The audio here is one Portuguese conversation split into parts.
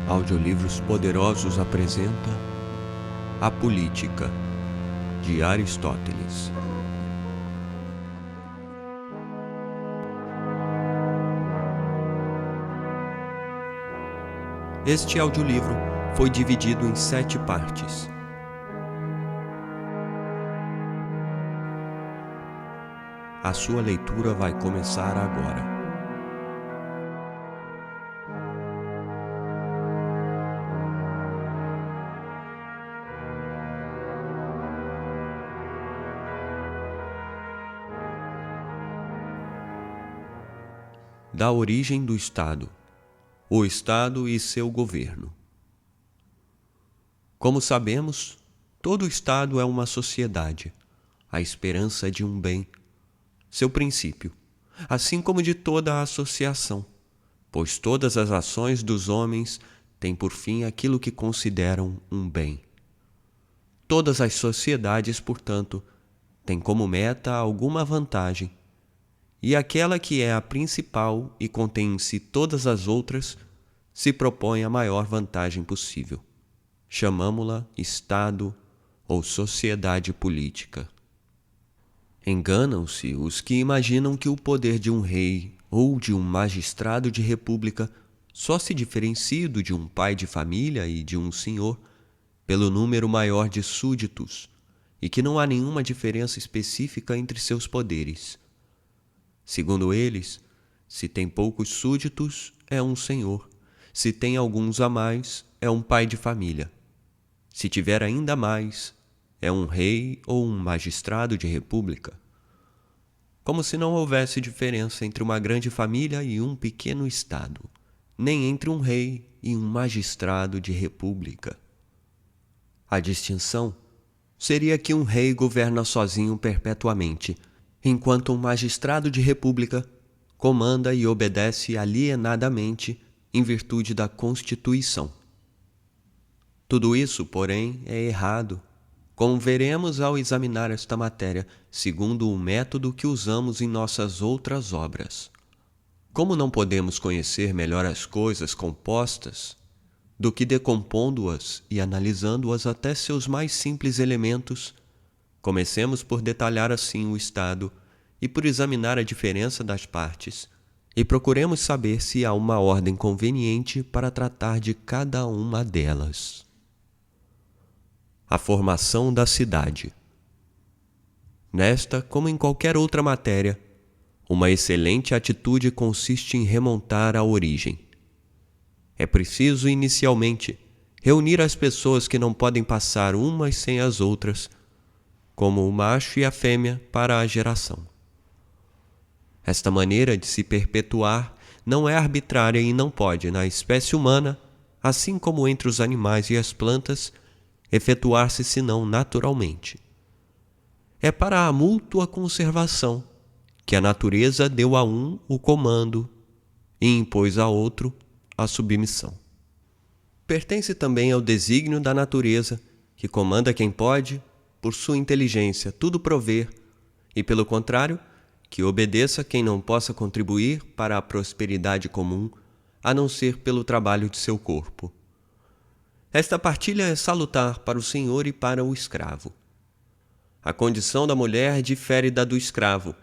Audiolivros Poderosos apresenta A Política, de Aristóteles. Este audiolivro foi dividido em 7 partes. A sua leitura vai começar agora. Da origem do Estado, o Estado e seu governo. Como sabemos, todo Estado é uma sociedade, a esperança de um bem, seu princípio, assim como de toda a associação, pois todas as ações dos homens têm por fim aquilo que consideram um bem. Todas as sociedades, portanto, têm como meta alguma vantagem, e aquela que é a principal e contém em si todas as outras, se propõe a maior vantagem possível. Chamamo-la Estado ou sociedade política. Enganam-se os que imaginam que o poder de um rei ou de um magistrado de república só se diferencia do de um pai de família e de um senhor pelo número maior de súditos, e que não há nenhuma diferença específica entre seus poderes. Segundo eles, se tem poucos súditos, é um senhor. Se tem alguns a mais, é um pai de família. Se tiver ainda mais, é um rei ou um magistrado de república. Como se não houvesse diferença entre uma grande família e um pequeno estado, nem entre um rei e um magistrado de república. A distinção seria que um rei governa sozinho perpetuamente, enquanto um magistrado de república comanda e obedece alienadamente em virtude da Constituição. Tudo isso, porém, é errado, como veremos ao examinar esta matéria, segundo o método que usamos em nossas outras obras. Como não podemos conhecer melhor as coisas compostas do que decompondo-as e analisando-as até seus mais simples elementos, comecemos por detalhar assim o Estado e por examinar a diferença das partes, e procuremos saber se há uma ordem conveniente para tratar de cada uma delas. A formação da cidade. Nesta, como em qualquer outra matéria, uma excelente atitude consiste em remontar à origem. É preciso, inicialmente, reunir as pessoas que não podem passar umas sem as outras, como o macho e a fêmea, para a geração. Esta maneira de se perpetuar não é arbitrária e não pode, na espécie humana, assim como entre os animais e as plantas, efetuar-se senão naturalmente. É para a mútua conservação que a natureza deu a um o comando e impôs a outro a submissão. Pertence também ao desígnio da natureza, que comanda quem pode, por sua inteligência, tudo prover, e, pelo contrário, que obedeça quem não possa contribuir para a prosperidade comum, a não ser pelo trabalho de seu corpo. Esta partilha é salutar para o senhor e para o escravo. A condição da mulher difere da do escravo.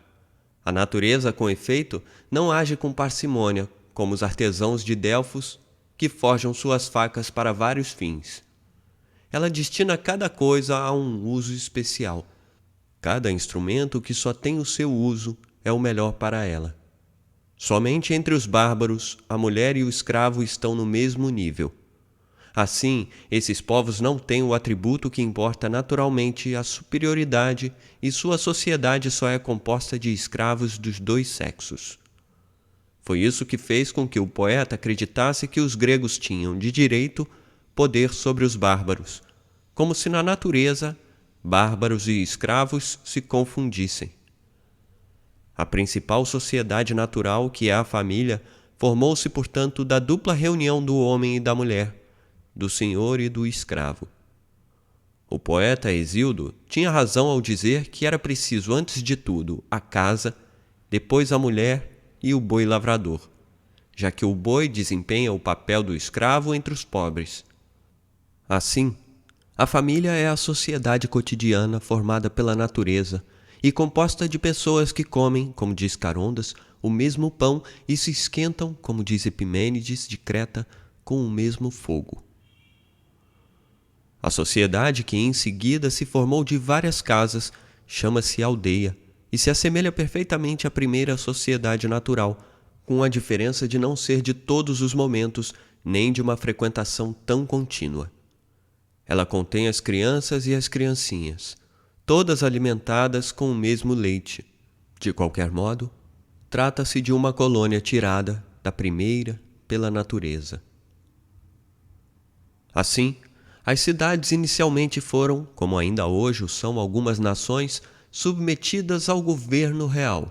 A natureza, com efeito, não age com parcimônia, como os artesãos de Delfos, que forjam suas facas para vários fins. Ela destina cada coisa a um uso especial. Cada instrumento que só tem o seu uso é o melhor para ela. Somente entre os bárbaros, a mulher e o escravo estão no mesmo nível. Assim, esses povos não têm o atributo que importa naturalmente a superioridade, e sua sociedade só é composta de escravos dos dois sexos. Foi isso que fez com que o poeta acreditasse que os gregos tinham, de direito, poder sobre os bárbaros, como se na natureza bárbaros e escravos se confundissem. A principal sociedade natural, que é a família, formou-se, portanto, da dupla reunião do homem e da mulher, do senhor e do escravo. O poeta Hesíodo tinha razão ao dizer que era preciso, antes de tudo, a casa, depois a mulher e o boi lavrador, já que o boi desempenha o papel do escravo entre os pobres. Assim, a família é a sociedade cotidiana formada pela natureza e composta de pessoas que comem, como diz Carondas, o mesmo pão e se esquentam, como diz Epimênides de Creta, com o mesmo fogo. A sociedade que em seguida se formou de várias casas chama-se aldeia e se assemelha perfeitamente à primeira sociedade natural, com a diferença de não ser de todos os momentos nem de uma frequentação tão contínua. Ela contém as crianças e as criancinhas, todas alimentadas com o mesmo leite. De qualquer modo, trata-se de uma colônia tirada da primeira pela natureza. Assim, as cidades inicialmente foram, como ainda hoje o são algumas nações, submetidas ao governo real,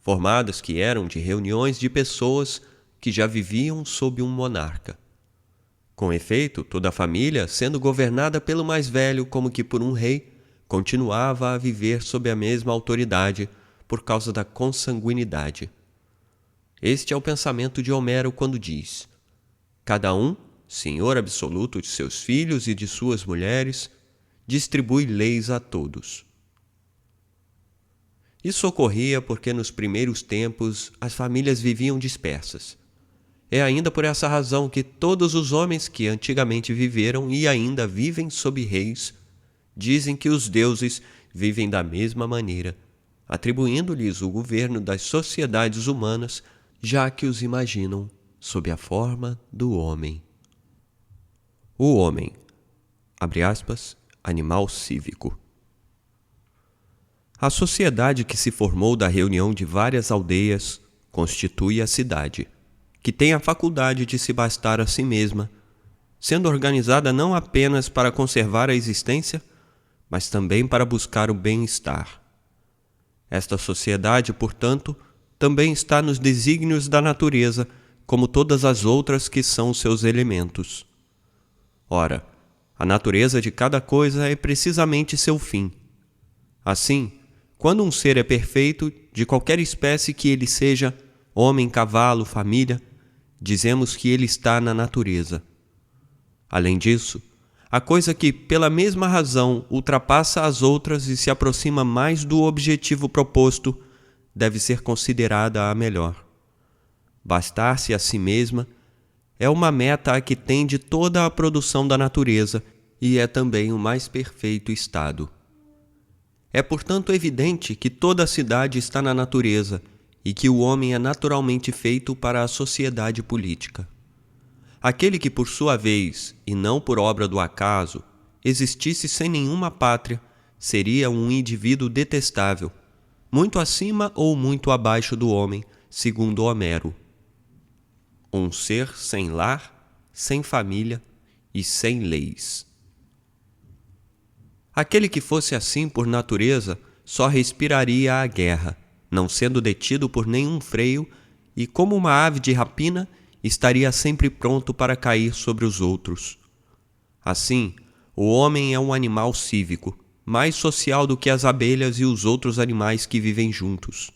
formadas que eram de reuniões de pessoas que já viviam sob um monarca. Com efeito, toda a família, sendo governada pelo mais velho como que por um rei, continuava a viver sob a mesma autoridade por causa da consanguinidade. Este é o pensamento de Homero quando diz: cada um, senhor absoluto de seus filhos e de suas mulheres, distribui leis a todos. Isso ocorria porque nos primeiros tempos as famílias viviam dispersas. É ainda por essa razão que todos os homens que antigamente viveram e ainda vivem sob reis dizem que os deuses vivem da mesma maneira, atribuindo-lhes o governo das sociedades humanas, já que os imaginam sob a forma do homem. O homem, abre aspas, animal cívico. A sociedade que se formou da reunião de várias aldeias constitui a cidade, que tem a faculdade de se bastar a si mesma, sendo organizada não apenas para conservar a existência, mas também para buscar o bem-estar. Esta sociedade, portanto, também está nos desígnios da natureza, como todas as outras que são seus elementos. Ora, a natureza de cada coisa é precisamente seu fim. Assim, quando um ser é perfeito, de qualquer espécie que ele seja, homem, cavalo, família, dizemos que ele está na natureza. Além disso, a coisa que, pela mesma razão, ultrapassa as outras e se aproxima mais do objetivo proposto, deve ser considerada a melhor. Bastar-se a si mesma é uma meta a que tende toda a produção da natureza e é também o mais perfeito estado. É, portanto, evidente que toda a cidade está na natureza e que o homem é naturalmente feito para a sociedade política. Aquele que, por sua vez, e não por obra do acaso, existisse sem nenhuma pátria, seria um indivíduo detestável, muito acima ou muito abaixo do homem, segundo Homero. Um ser sem lar, sem família e sem leis. Aquele que fosse assim por natureza só respiraria a guerra, não sendo detido por nenhum freio, e como uma ave de rapina, estaria sempre pronto para cair sobre os outros. Assim, o homem é um animal cívico, mais social do que as abelhas e os outros animais que vivem juntos.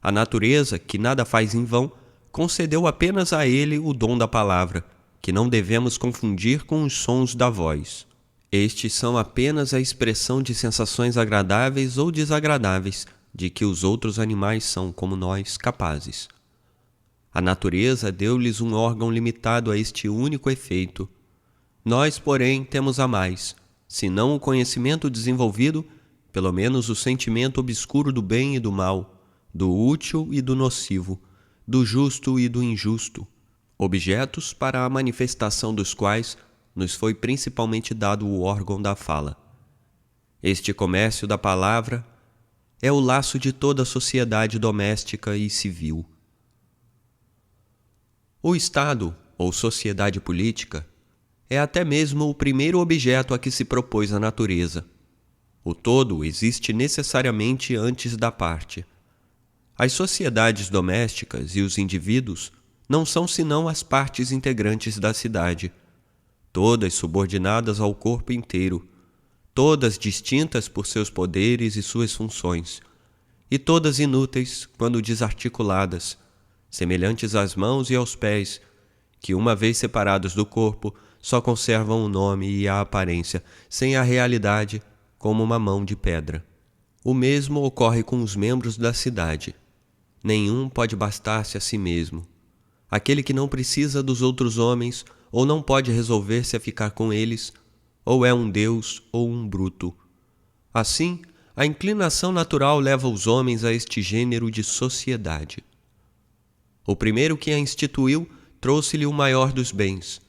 A natureza, que nada faz em vão, concedeu apenas a ele o dom da palavra, que não devemos confundir com os sons da voz. Estes são apenas a expressão de sensações agradáveis ou desagradáveis, de que os outros animais são, como nós, capazes. A natureza deu-lhes um órgão limitado a este único efeito. Nós, porém, temos a mais, se não o conhecimento desenvolvido, pelo menos o sentimento obscuro do bem e do mal, do útil e do nocivo, do justo e do injusto, objetos para a manifestação dos quais nos foi principalmente dado o órgão da fala. Este comércio da palavra é o laço de toda a sociedade doméstica e civil. O Estado, ou sociedade política, é até mesmo o primeiro objeto a que se propôs a natureza. O todo existe necessariamente antes da parte. As sociedades domésticas e os indivíduos não são senão as partes integrantes da cidade, todas subordinadas ao corpo inteiro, todas distintas por seus poderes e suas funções, e todas inúteis quando desarticuladas, semelhantes às mãos e aos pés, que, uma vez separados do corpo, só conservam o nome e a aparência, sem a realidade, como uma mão de pedra. O mesmo ocorre com os membros da cidade. Nenhum pode bastar-se a si mesmo. Aquele que não precisa dos outros homens, ou não pode resolver-se a ficar com eles, ou é um deus ou um bruto. Assim, a inclinação natural leva os homens a este gênero de sociedade. O primeiro que a instituiu trouxe-lhe o maior dos bens.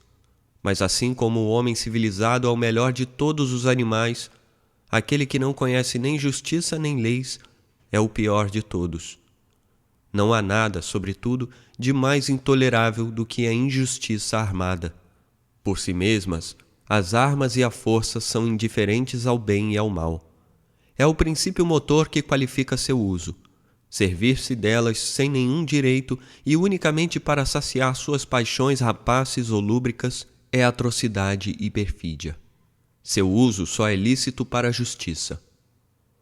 Mas assim como o homem civilizado é o melhor de todos os animais, aquele que não conhece nem justiça nem leis é o pior de todos. Não há nada, sobretudo, de mais intolerável do que a injustiça armada. Por si mesmas, as armas e a força são indiferentes ao bem e ao mal. É o princípio motor que qualifica seu uso. Servir-se delas sem nenhum direito e unicamente para saciar suas paixões rapaces ou lúbricas é atrocidade e perfídia. Seu uso só é lícito para a justiça.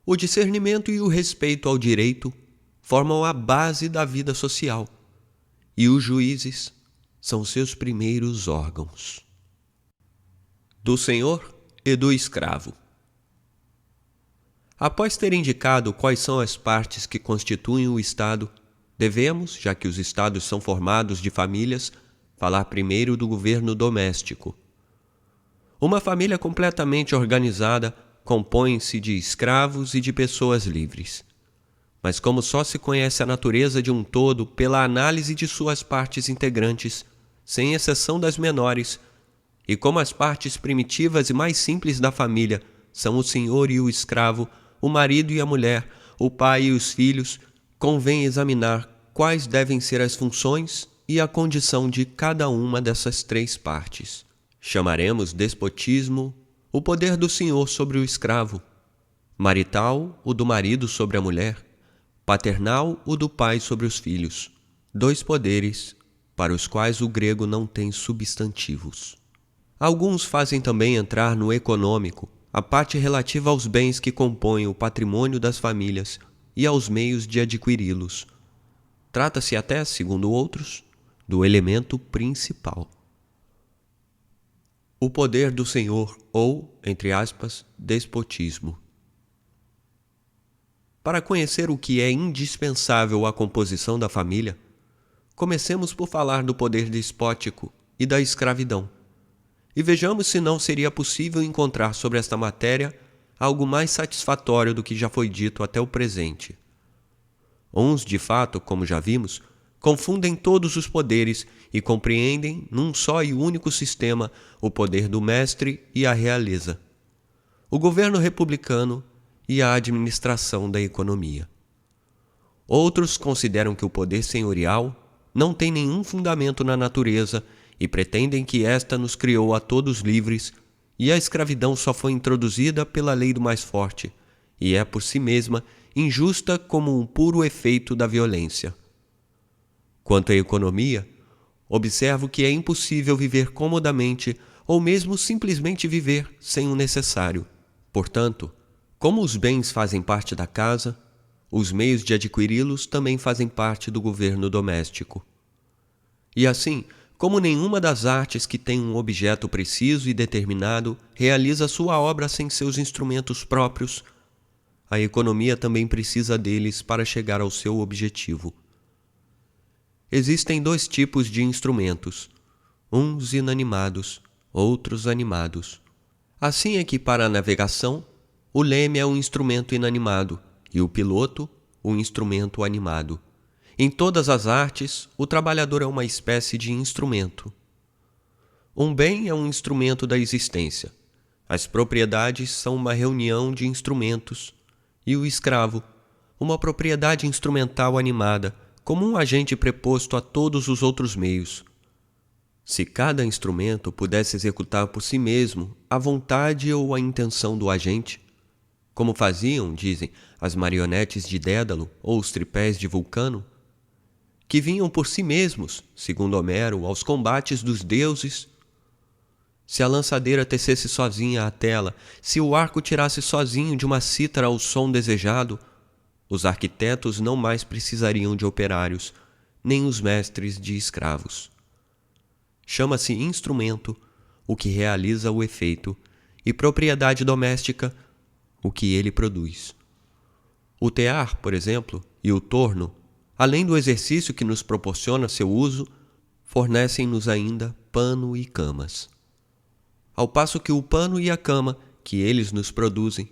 O discernimento e o respeito ao direito formam a base da vida social, e os juízes são seus primeiros órgãos. Do senhor e do escravo. Após ter indicado quais são as partes que constituem o Estado, devemos, já que os Estados são formados de famílias, falar primeiro do governo doméstico. Uma família completamente organizada compõe-se de escravos e de pessoas livres. Mas como só se conhece a natureza de um todo pela análise de suas partes integrantes, sem exceção das menores, e como as partes primitivas e mais simples da família são o senhor e o escravo, o marido e a mulher, o pai e os filhos, convém examinar quais devem ser as funções e a condição de cada uma dessas três partes. Chamaremos despotismo o poder do senhor sobre o escravo, marital o do marido sobre a mulher, paternal o do pai sobre os filhos, dois poderes para os quais o grego não tem substantivos. Alguns fazem também entrar no econômico a parte relativa aos bens que compõem o patrimônio das famílias e aos meios de adquiri-los. Trata-se até, segundo outros, do elemento principal. O poder do senhor ou, entre aspas, despotismo. Para conhecer o que é indispensável à composição da família, comecemos por falar do poder despótico e da escravidão, e vejamos se não seria possível encontrar sobre esta matéria algo mais satisfatório do que já foi dito até o presente. Uns, de fato, como já vimos, confundem todos os poderes e compreendem, num só e único sistema, o poder do mestre e a realeza, o governo republicano e a administração da economia. Outros consideram que o poder senhorial não tem nenhum fundamento na natureza e pretendem que esta nos criou a todos livres e a escravidão só foi introduzida pela lei do mais forte e é por si mesma injusta como um puro efeito da violência. Quanto à economia, observo que é impossível viver comodamente ou mesmo simplesmente viver sem o necessário. Portanto, como os bens fazem parte da casa, os meios de adquiri-los também fazem parte do governo doméstico. E assim, como nenhuma das artes que tem um objeto preciso e determinado realiza sua obra sem seus instrumentos próprios, a economia também precisa deles para chegar ao seu objetivo. Existem dois tipos de instrumentos, uns inanimados, outros animados. Assim é que para a navegação, o leme é um instrumento inanimado e o piloto, um instrumento animado. Em todas as artes, o trabalhador é uma espécie de instrumento. Um bem é um instrumento da existência. As propriedades são uma reunião de instrumentos. E o escravo, uma propriedade instrumental animada, como um agente preposto a todos os outros meios. Se cada instrumento pudesse executar por si mesmo a vontade ou a intenção do agente, como faziam, dizem, as marionetes de Dédalo ou os tripés de Vulcano, que vinham por si mesmos, segundo Homero, aos combates dos deuses. Se a lançadeira tecesse sozinha a tela, se o arco tirasse sozinho de uma cítara o som desejado, os arquitetos não mais precisariam de operários, nem os mestres de escravos. Chama-se instrumento o que realiza o efeito, e propriedade doméstica o que ele produz. O tear, por exemplo, e o torno, além do exercício que nos proporciona seu uso, fornecem-nos ainda pano e camas. Ao passo que o pano e a cama que eles nos produzem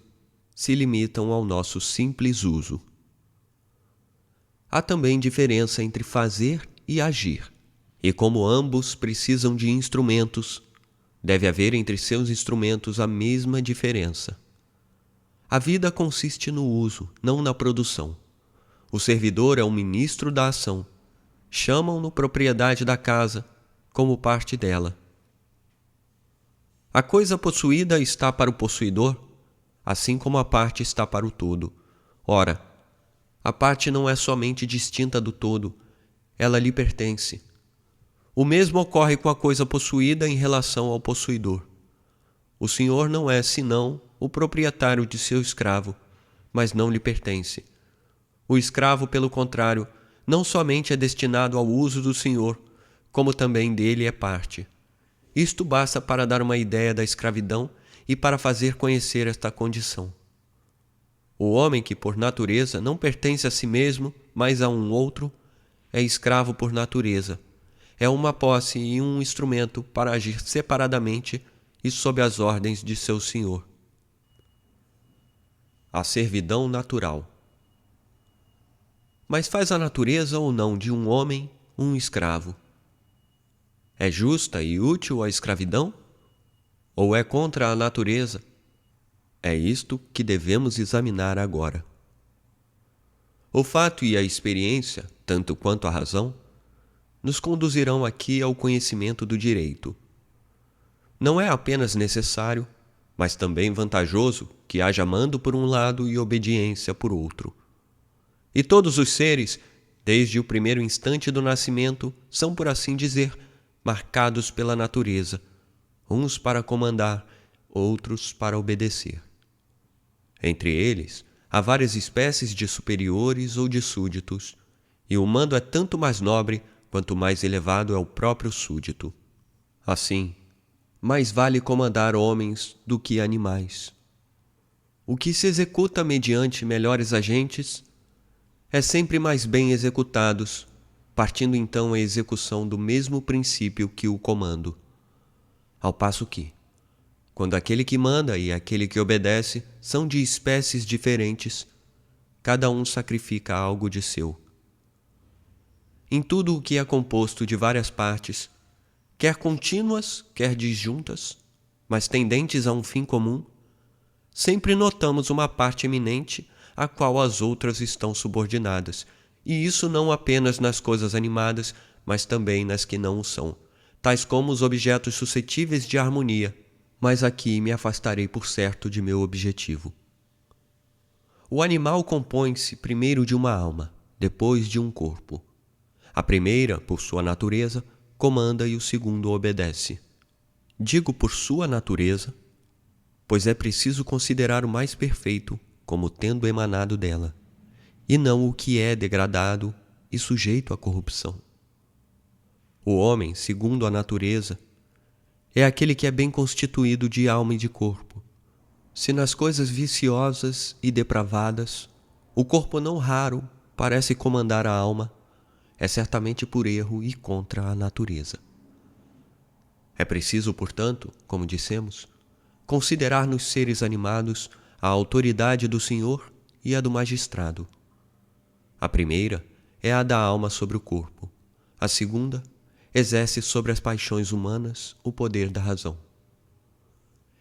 se limitam ao nosso simples uso. Há também diferença entre fazer e agir, e como ambos precisam de instrumentos, deve haver entre seus instrumentos a mesma diferença. A vida consiste no uso, não na produção. O servidor é um ministro da ação. Chamam-no propriedade da casa, como parte dela. A coisa possuída está para o possuidor, assim como a parte está para o todo. Ora, a parte não é somente distinta do todo, ela lhe pertence. O mesmo ocorre com a coisa possuída em relação ao possuidor. O senhor não é, senão, o proprietário de seu escravo, mas não lhe pertence. O escravo, pelo contrário, não somente é destinado ao uso do senhor, como também dele é parte. Isto basta para dar uma ideia da escravidão e para fazer conhecer esta condição. O homem que, por natureza, não pertence a si mesmo, mas a um outro, é escravo por natureza. É uma posse e um instrumento para agir separadamente e sob as ordens de seu senhor. A servidão natural. Mas faz a natureza ou não de um homem um escravo? É justa e útil a escravidão? Ou é contra a natureza? É isto que devemos examinar agora. O fato e a experiência, tanto quanto a razão, nos conduzirão aqui ao conhecimento do direito. Não é apenas necessário, mas também vantajoso que haja mando por um lado e obediência por outro. E todos os seres, desde o primeiro instante do nascimento, são, por assim dizer, marcados pela natureza, uns para comandar, outros para obedecer. Entre eles, há várias espécies de superiores ou de súditos, e o mando é tanto mais nobre quanto mais elevado é o próprio súdito. Assim, mais vale comandar homens do que animais. O que se executa mediante melhores agentes é sempre mais bem executados, partindo então a execução do mesmo princípio que o comando. Ao passo que, quando aquele que manda e aquele que obedece são de espécies diferentes, cada um sacrifica algo de seu. Em tudo o que é composto de várias partes, quer contínuas, quer disjuntas, mas tendentes a um fim comum, sempre notamos uma parte eminente à qual as outras estão subordinadas, e isso não apenas nas coisas animadas, mas também nas que não o são, tais como os objetos suscetíveis de harmonia, mas aqui me afastarei por certo de meu objetivo. O animal compõe-se primeiro de uma alma, depois de um corpo. A primeira, por sua natureza, comanda e o segundo obedece. Digo por sua natureza, pois é preciso considerar o mais perfeito como tendo emanado dela, e não o que é degradado e sujeito à corrupção. O homem, segundo a natureza, é aquele que é bem constituído de alma e de corpo. Se nas coisas viciosas e depravadas, o corpo não raro parece comandar a alma, é certamente por erro e contra a natureza. É preciso, portanto, como dissemos, considerar nos seres animados a autoridade do senhor e a do magistrado. A primeira é a da alma sobre o corpo. A segunda exerce sobre as paixões humanas o poder da razão.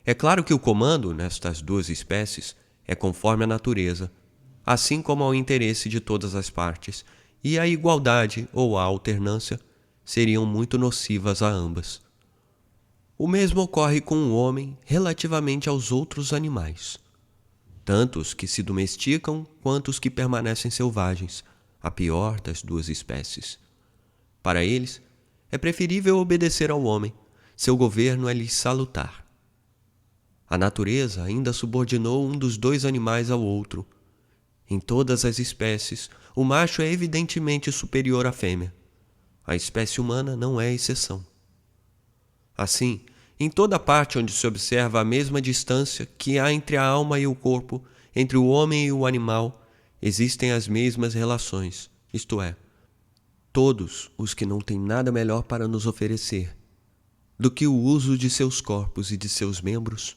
É claro que o comando nestas duas espécies é conforme à natureza, assim como ao interesse de todas as partes, e a igualdade ou a alternância seriam muito nocivas a ambas. O mesmo ocorre com o homem relativamente aos outros animais, tanto os que se domesticam quanto os que permanecem selvagens, a pior das duas espécies. Para eles, é preferível obedecer ao homem, seu governo é lhes salutar. A natureza ainda subordinou um dos dois animais ao outro. Em todas as espécies, o macho é evidentemente superior à fêmea, A espécie humana não é exceção. Assim, em toda parte onde se observa a mesma distância que há entre a alma e o corpo, entre o homem e o animal, existem as mesmas relações, isto é, todos os que não têm nada melhor para nos oferecer do que o uso de seus corpos e de seus membros,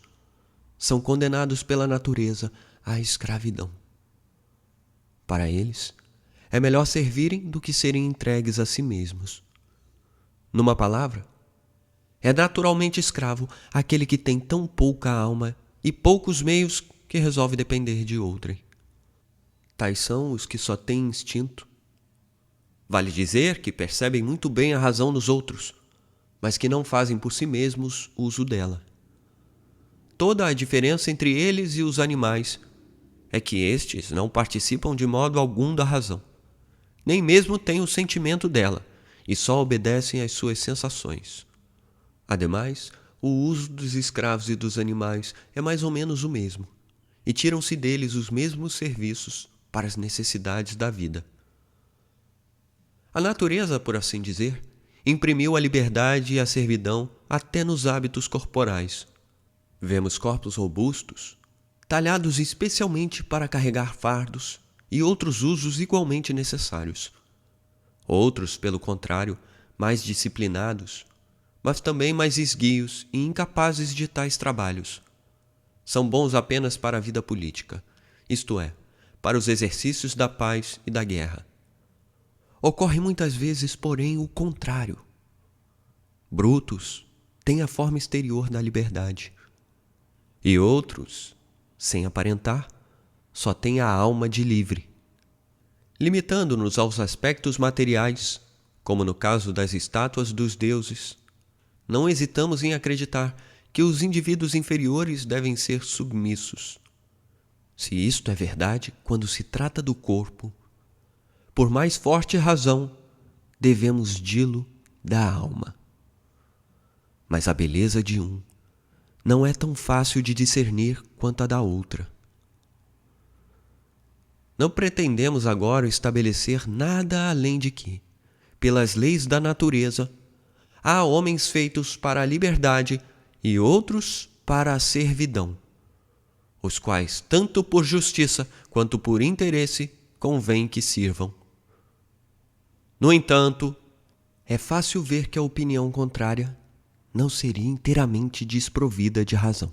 são condenados pela natureza à escravidão. Para eles, é melhor servirem do que serem entregues a si mesmos. Numa palavra, é naturalmente escravo aquele que tem tão pouca alma e poucos meios que resolve depender de outrem. Tais são os que só têm instinto. Vale dizer que percebem muito bem a razão nos outros, mas que não fazem por si mesmos uso dela. Toda a diferença entre eles e os animais é que estes não participam de modo algum da razão, nem mesmo têm o sentimento dela, e só obedecem às suas sensações. Ademais, o uso dos escravos e dos animais é mais ou menos o mesmo, e tiram-se deles os mesmos serviços para as necessidades da vida. A natureza, por assim dizer, imprimiu a liberdade e a servidão até nos hábitos corporais. Vemos corpos robustos, talhados especialmente para carregar fardos e outros usos igualmente necessários. Outros, pelo contrário, mais disciplinados, mas também mais esguios e incapazes de tais trabalhos. São bons apenas para a vida política, isto é, para os exercícios da paz e da guerra. Ocorre muitas vezes, porém, o contrário. Brutos têm a forma exterior da liberdade, e outros, sem aparentar, só têm a alma de livre. Limitando-nos aos aspectos materiais, como no caso das estátuas dos deuses, não hesitamos em acreditar que os indivíduos inferiores devem ser submissos. Se isto é verdade quando se trata do corpo, por mais forte razão, devemos dilo da alma. Mas a beleza de um não é tão fácil de discernir quanto a da outra. Não pretendemos agora estabelecer nada além de que, pelas leis da natureza, há homens feitos para a liberdade e outros para a servidão, os quais, tanto por justiça quanto por interesse, convém que sirvam. No entanto, é fácil ver que a opinião contrária não seria inteiramente desprovida de razão.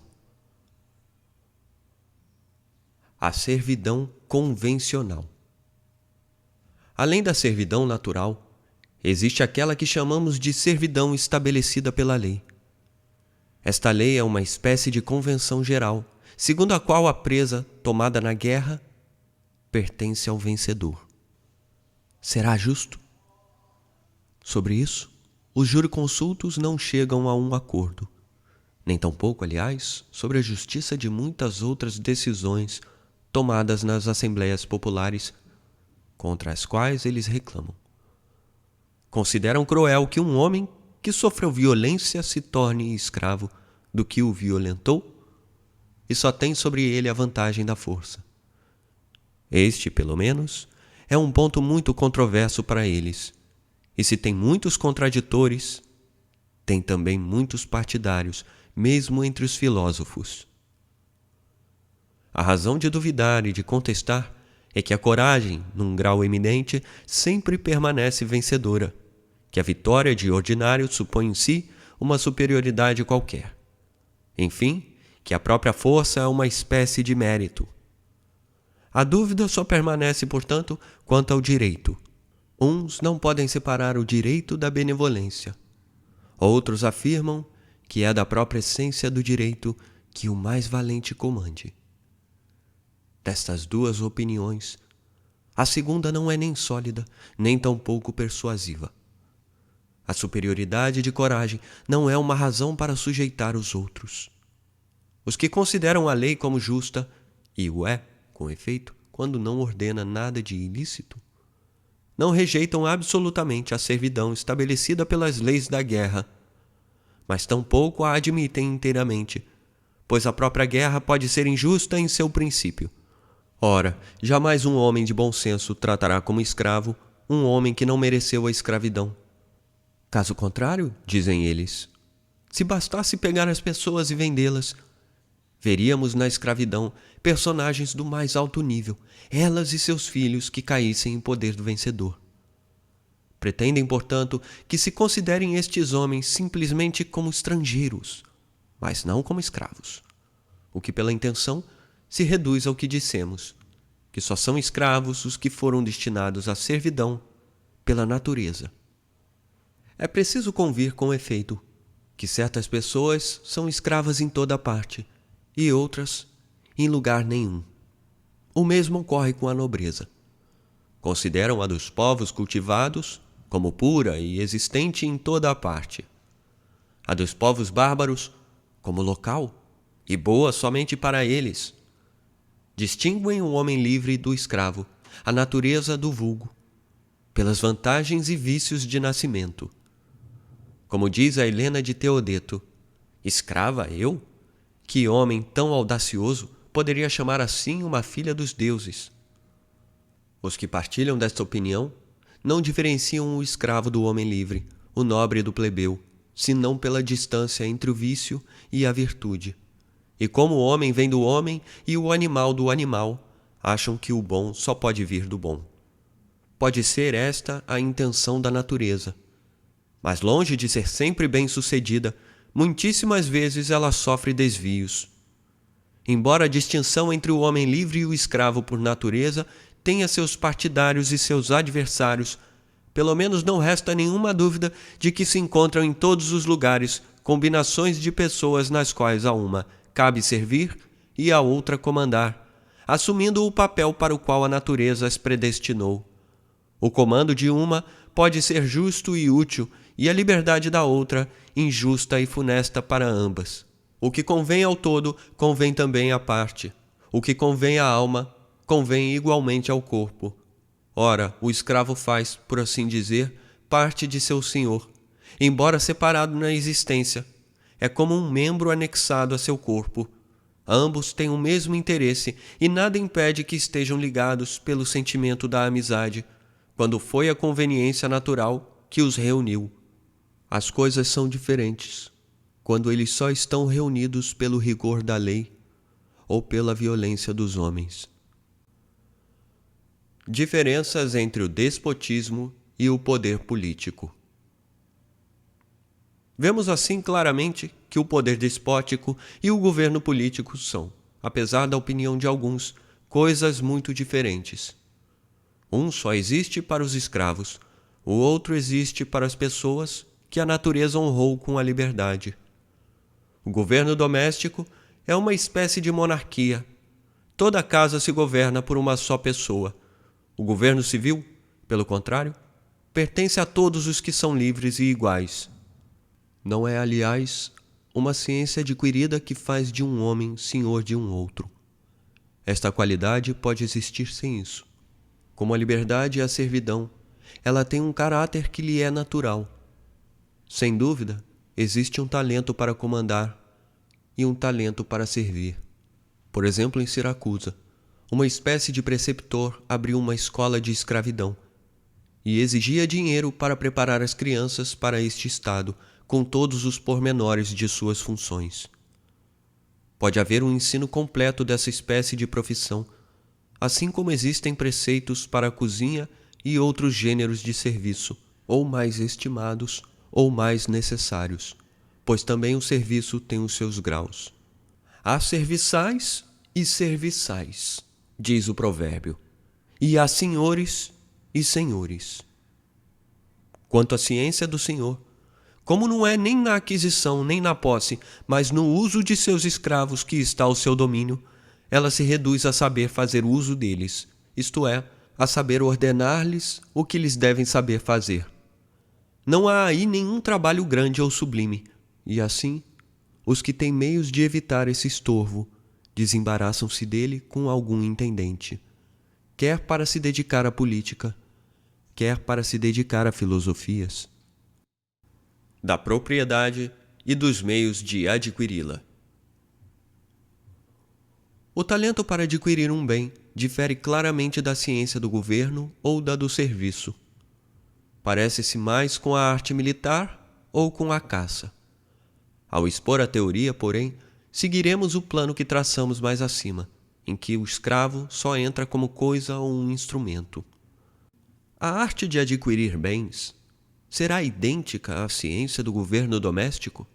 A servidão convencional. Além da servidão natural, existe aquela que chamamos de servidão estabelecida pela lei. Esta lei é uma espécie de convenção geral, segundo a qual a presa tomada na guerra pertence ao vencedor. Será justo? Sobre isso, os jurisconsultos não chegam a um acordo, nem tampouco, aliás, sobre a justiça de muitas outras decisões tomadas nas assembleias populares, contra as quais eles reclamam. Consideram cruel que um homem que sofreu violência se torne escravo do que o violentou e só tem sobre ele a vantagem da força. Este, pelo menos, é um ponto muito controverso para eles, e se tem muitos contraditores, tem também muitos partidários, mesmo entre os filósofos. A razão de duvidar e de contestar é que a coragem, num grau eminente, sempre permanece vencedora, que a vitória de ordinário supõe em si uma superioridade qualquer. Enfim, que a própria força é uma espécie de mérito. A dúvida só permanece, portanto, quanto ao direito. Uns não podem separar o direito da benevolência. Outros afirmam que é da própria essência do direito que o mais valente comande. Destas duas opiniões, a segunda não é nem sólida, nem tampouco persuasiva. A superioridade de coragem não é uma razão para sujeitar os outros. Os que consideram a lei como justa, e o é, com efeito, quando não ordena nada de ilícito, não rejeitam absolutamente a servidão estabelecida pelas leis da guerra, mas tampouco a admitem inteiramente, pois a própria guerra pode ser injusta em seu princípio. Ora, jamais um homem de bom senso tratará como escravo um homem que não mereceu a escravidão, Caso contrário, dizem eles, se bastasse pegar as pessoas e vendê-las, veríamos na escravidão personagens do mais alto nível, elas e seus filhos que caíssem em poder do vencedor. Pretendem, portanto, que se considerem estes homens simplesmente como estrangeiros, mas não como escravos, o que pela intenção se reduz ao que dissemos, que só são escravos os que foram destinados à servidão pela natureza. É preciso convir com efeito que certas pessoas são escravas em toda parte e outras em lugar nenhum. O mesmo ocorre com a nobreza. Consideram a dos povos cultivados como pura e existente em toda a parte, a dos povos bárbaros como local e boa somente para eles. Distinguem o homem livre do escravo, a natureza do vulgo, pelas vantagens e vícios de nascimento. Como diz a Helena de Teodeto, escrava eu? Que homem tão audacioso poderia chamar assim uma filha dos deuses? Os que partilham desta opinião não diferenciam o escravo do homem livre, o nobre do plebeu, senão pela distância entre o vício e a virtude. E como o homem vem do homem e o animal do animal, acham que o bom só pode vir do bom. Pode ser esta a intenção da natureza, mas longe de ser sempre bem-sucedida, muitíssimas vezes ela sofre desvios. Embora a distinção entre o homem livre e o escravo por natureza tenha seus partidários e seus adversários, pelo menos não resta nenhuma dúvida de que se encontram em todos os lugares combinações de pessoas nas quais a uma cabe servir e a outra comandar, assumindo o papel para o qual a natureza as predestinou. O comando de uma pode ser justo e útil, e a liberdade da outra injusta e funesta para ambas. O que convém ao todo, convém também à parte. O que convém à alma, convém igualmente ao corpo. Ora, o escravo faz, por assim dizer, parte de seu senhor, embora separado na existência. É como um membro anexado a seu corpo. Ambos têm o mesmo interesse e nada impede que estejam ligados pelo sentimento da amizade, quando foi a conveniência natural que os reuniu. As coisas são diferentes quando eles só estão reunidos pelo rigor da lei ou pela violência dos homens. Diferenças entre o despotismo e o poder político. Vemos assim claramente que o poder despótico e o governo político são, apesar da opinião de alguns, coisas muito diferentes. Um só existe para os escravos, o outro existe para as pessoas que a natureza honrou com a liberdade. O governo doméstico é uma espécie de monarquia. Toda casa se governa por uma só pessoa. O governo civil, pelo contrário, pertence a todos os que são livres e iguais. Não é, aliás, uma ciência adquirida que faz de um homem senhor de um outro. Esta qualidade pode existir sem isso. Como a liberdade e a servidão, ela tem um caráter que lhe é natural. Sem dúvida, existe um talento para comandar e um talento para servir. Por exemplo, em Siracusa, uma espécie de preceptor abriu uma escola de escravidão e exigia dinheiro para preparar as crianças para este estado, com todos os pormenores de suas funções. Pode haver um ensino completo dessa espécie de profissão, assim como existem preceitos para a cozinha e outros gêneros de serviço, ou mais estimados ou mais necessários, pois também o serviço tem os seus graus. Há serviçais e serviçais, diz o provérbio, e há senhores e senhores. Quanto à ciência do senhor, como não é nem na aquisição nem na posse, mas no uso de seus escravos que está o seu domínio, ela se reduz a saber fazer uso deles, isto é, a saber ordenar-lhes o que lhes devem saber fazer. Não há aí nenhum trabalho grande ou sublime, e assim, os que têm meios de evitar esse estorvo desembaraçam-se dele com algum intendente, quer para se dedicar à política, quer para se dedicar a filosofias, da propriedade e dos meios de adquiri-la. O talento para adquirir um bem difere claramente da ciência do governo ou da do serviço. Parece-se mais com a arte militar ou com a caça. Ao expor a teoria, porém, seguiremos o plano que traçamos mais acima, em que o escravo só entra como coisa ou um instrumento. A arte de adquirir bens será idêntica à ciência do governo doméstico?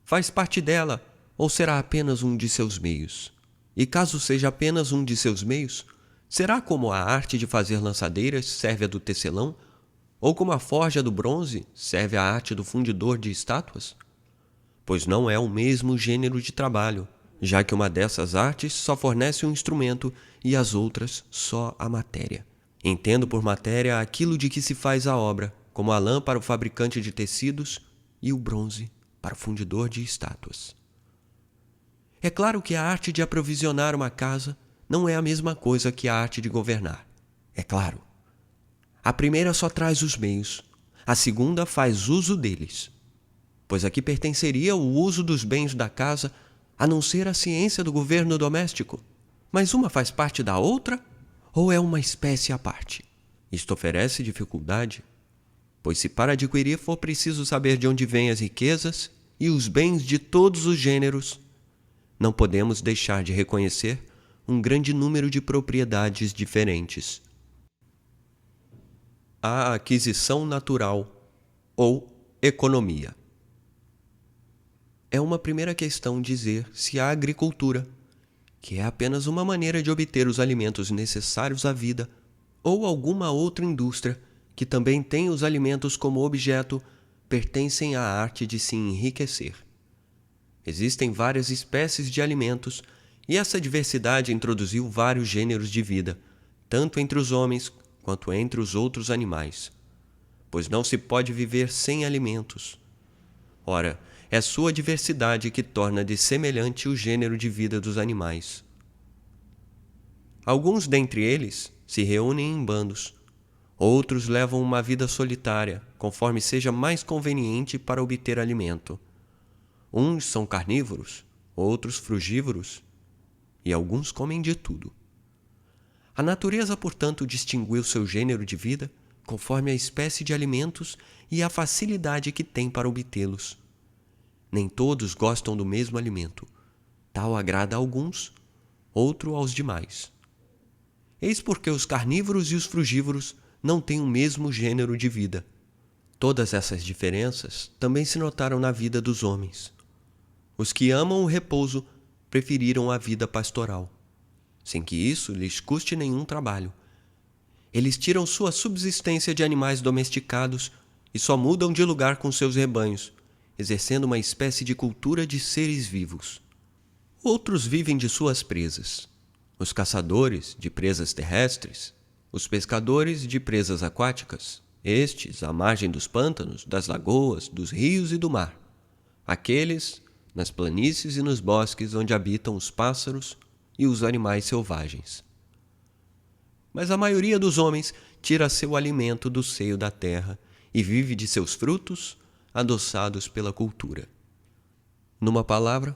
Faz parte dela ou será apenas um de seus meios? E caso seja apenas um de seus meios, será como a arte de fazer lançadeiras serve a do tecelão? Ou como a forja do bronze serve a arte do fundidor de estátuas? Pois não é o mesmo gênero de trabalho, já que uma dessas artes só fornece um instrumento e as outras só a matéria. Entendo por matéria aquilo de que se faz a obra, como a lã para o fabricante de tecidos e o bronze para o fundidor de estátuas. É claro que a arte de aprovisionar uma casa não é a mesma coisa que a arte de governar. É claro. A primeira só traz os meios, a segunda faz uso deles. Pois a que pertenceria o uso dos bens da casa, a não ser a ciência do governo doméstico? Mas uma faz parte da outra, ou é uma espécie à parte? Isto oferece dificuldade, pois se para adquirir for preciso saber de onde vêm as riquezas e os bens de todos os gêneros, não podemos deixar de reconhecer um grande número de propriedades diferentes. A aquisição natural ou economia. É uma primeira questão dizer se a agricultura, que é apenas uma maneira de obter os alimentos necessários à vida, ou alguma outra indústria que também tem os alimentos como objeto, pertencem à arte de se enriquecer. Existem várias espécies de alimentos e essa diversidade introduziu vários gêneros de vida, tanto entre os homens quanto entre os outros animais, pois não se pode viver sem alimentos. Ora, é sua diversidade que torna dessemelhante o gênero de vida dos animais. Alguns dentre eles se reúnem em bandos, outros levam uma vida solitária, conforme seja mais conveniente para obter alimento. Uns são carnívoros, outros frugívoros, e alguns comem de tudo. A natureza, portanto, distinguiu seu gênero de vida conforme a espécie de alimentos e a facilidade que tem para obtê-los. Nem todos gostam do mesmo alimento. Tal agrada a alguns, outro aos demais. Eis porque os carnívoros e os frugívoros não têm o mesmo gênero de vida. Todas essas diferenças também se notaram na vida dos homens. Os que amam o repouso preferiram a vida pastoral, sem que isso lhes custe nenhum trabalho. Eles tiram sua subsistência de animais domesticados e só mudam de lugar com seus rebanhos, exercendo uma espécie de cultura de seres vivos. Outros vivem de suas presas. Os caçadores, de presas terrestres. Os pescadores, de presas aquáticas. Estes, à margem dos pântanos, das lagoas, dos rios e do mar. Aqueles, nas planícies e nos bosques onde habitam os pássaros e os animais selvagens. Mas a maioria dos homens tira seu alimento do seio da terra e vive de seus frutos, adoçados pela cultura. Numa palavra,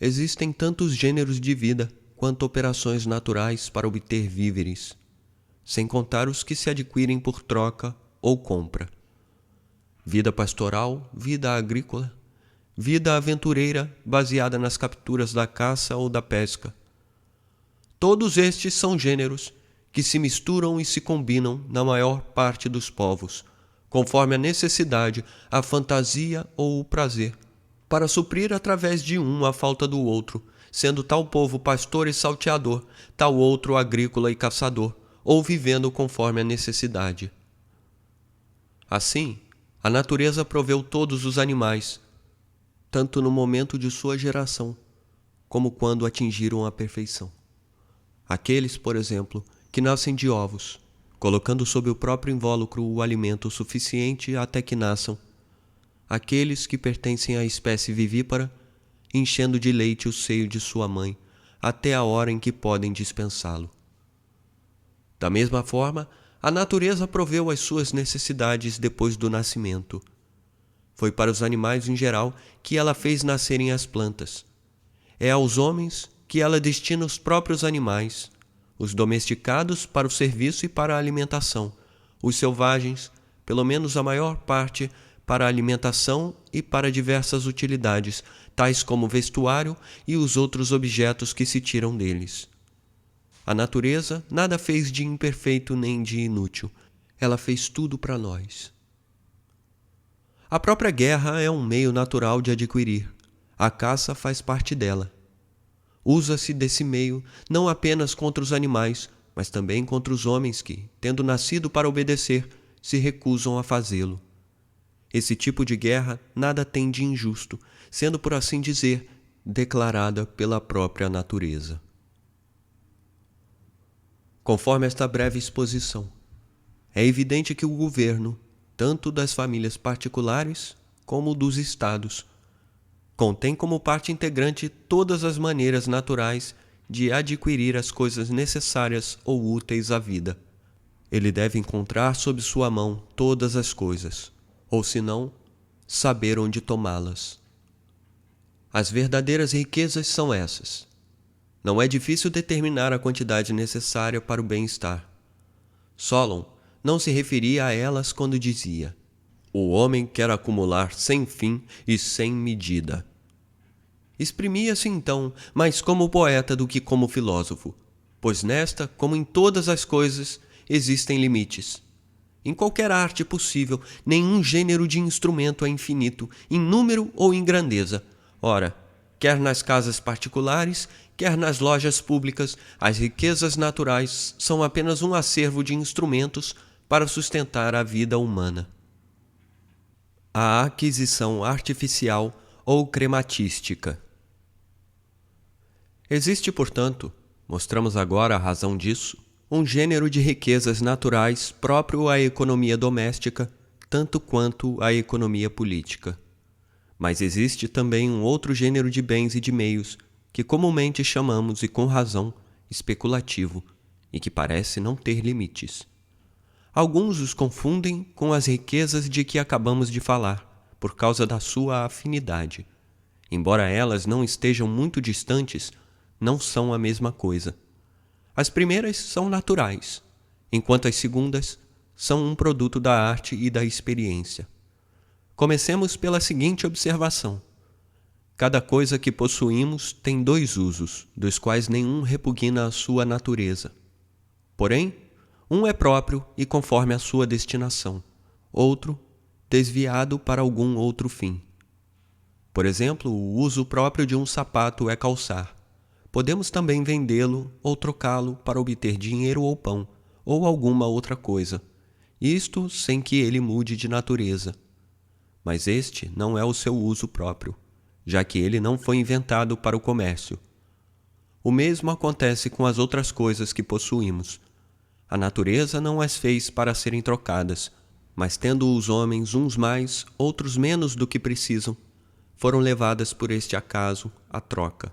existem tantos gêneros de vida quanto operações naturais para obter víveres, sem contar os que se adquirem por troca ou compra. Vida pastoral, vida agrícola, vida aventureira baseada nas capturas da caça ou da pesca. Todos estes são gêneros que se misturam e se combinam na maior parte dos povos, conforme a necessidade, a fantasia ou o prazer, para suprir através de um a falta do outro, sendo tal povo pastor e salteador, tal outro agrícola e caçador, ou vivendo conforme a necessidade. Assim, a natureza proveu todos os animais, tanto no momento de sua geração, como quando atingiram a perfeição. Aqueles, por exemplo, que nascem de ovos, colocando sob o próprio invólucro o alimento suficiente até que nasçam. Aqueles que pertencem à espécie vivípara, enchendo de leite o seio de sua mãe, até a hora em que podem dispensá-lo. Da mesma forma, a natureza proveu as suas necessidades depois do nascimento. Foi para os animais em geral que ela fez nascerem as plantas. É aos homens que ela destina os próprios animais, os domesticados para o serviço e para a alimentação, os selvagens pelo menos a maior parte, para alimentação e para diversas utilidades, tais como vestuário e os outros objetos que se tiram deles. A natureza nada fez de imperfeito nem de inútil. Ela fez tudo para nós. A própria guerra é um meio natural de adquirir. A caça faz parte dela. Usa-se desse meio não apenas contra os animais, mas também contra os homens que, tendo nascido para obedecer, se recusam a fazê-lo. Esse tipo de guerra nada tem de injusto, sendo, por assim dizer, declarada pela própria natureza. Conforme esta breve exposição, é evidente que o governo, tanto das famílias particulares como dos estados, contém como parte integrante todas as maneiras naturais de adquirir as coisas necessárias ou úteis à vida. Ele deve encontrar sob sua mão todas as coisas, ou senão, saber onde tomá-las. As verdadeiras riquezas são essas. Não é difícil determinar a quantidade necessária para o bem-estar. Solon não se referia a elas quando dizia: "O homem quer acumular sem fim e sem medida." Exprimia-se então mais como poeta do que como filósofo, pois nesta, como em todas as coisas, existem limites. Em qualquer arte possível, nenhum gênero de instrumento é infinito, em número ou em grandeza. Ora, quer nas casas particulares, quer nas lojas públicas, as riquezas naturais são apenas um acervo de instrumentos para sustentar a vida humana. A aquisição artificial ou crematística. Existe, portanto, mostramos agora a razão disso, um gênero de riquezas naturais próprio à economia doméstica, tanto quanto à economia política. Mas existe também um outro gênero de bens e de meios, que comumente chamamos, e com razão, especulativo, e que parece não ter limites. Alguns os confundem com as riquezas de que acabamos de falar, por causa da sua afinidade. Embora elas não estejam muito distantes, não são a mesma coisa. As primeiras são naturais, enquanto as segundas são um produto da arte e da experiência. Comecemos pela seguinte observação. Cada coisa que possuímos tem dois usos, dos quais nenhum repugna a sua natureza. Porém, um é próprio e conforme a sua destinação, outro, desviado para algum outro fim. Por exemplo, o uso próprio de um sapato é calçar. Podemos também vendê-lo ou trocá-lo para obter dinheiro ou pão, ou alguma outra coisa, isto sem que ele mude de natureza. Mas este não é o seu uso próprio, já que ele não foi inventado para o comércio. O mesmo acontece com as outras coisas que possuímos. A natureza não as fez para serem trocadas, mas tendo os homens uns mais, outros menos do que precisam, foram levadas por este acaso à troca.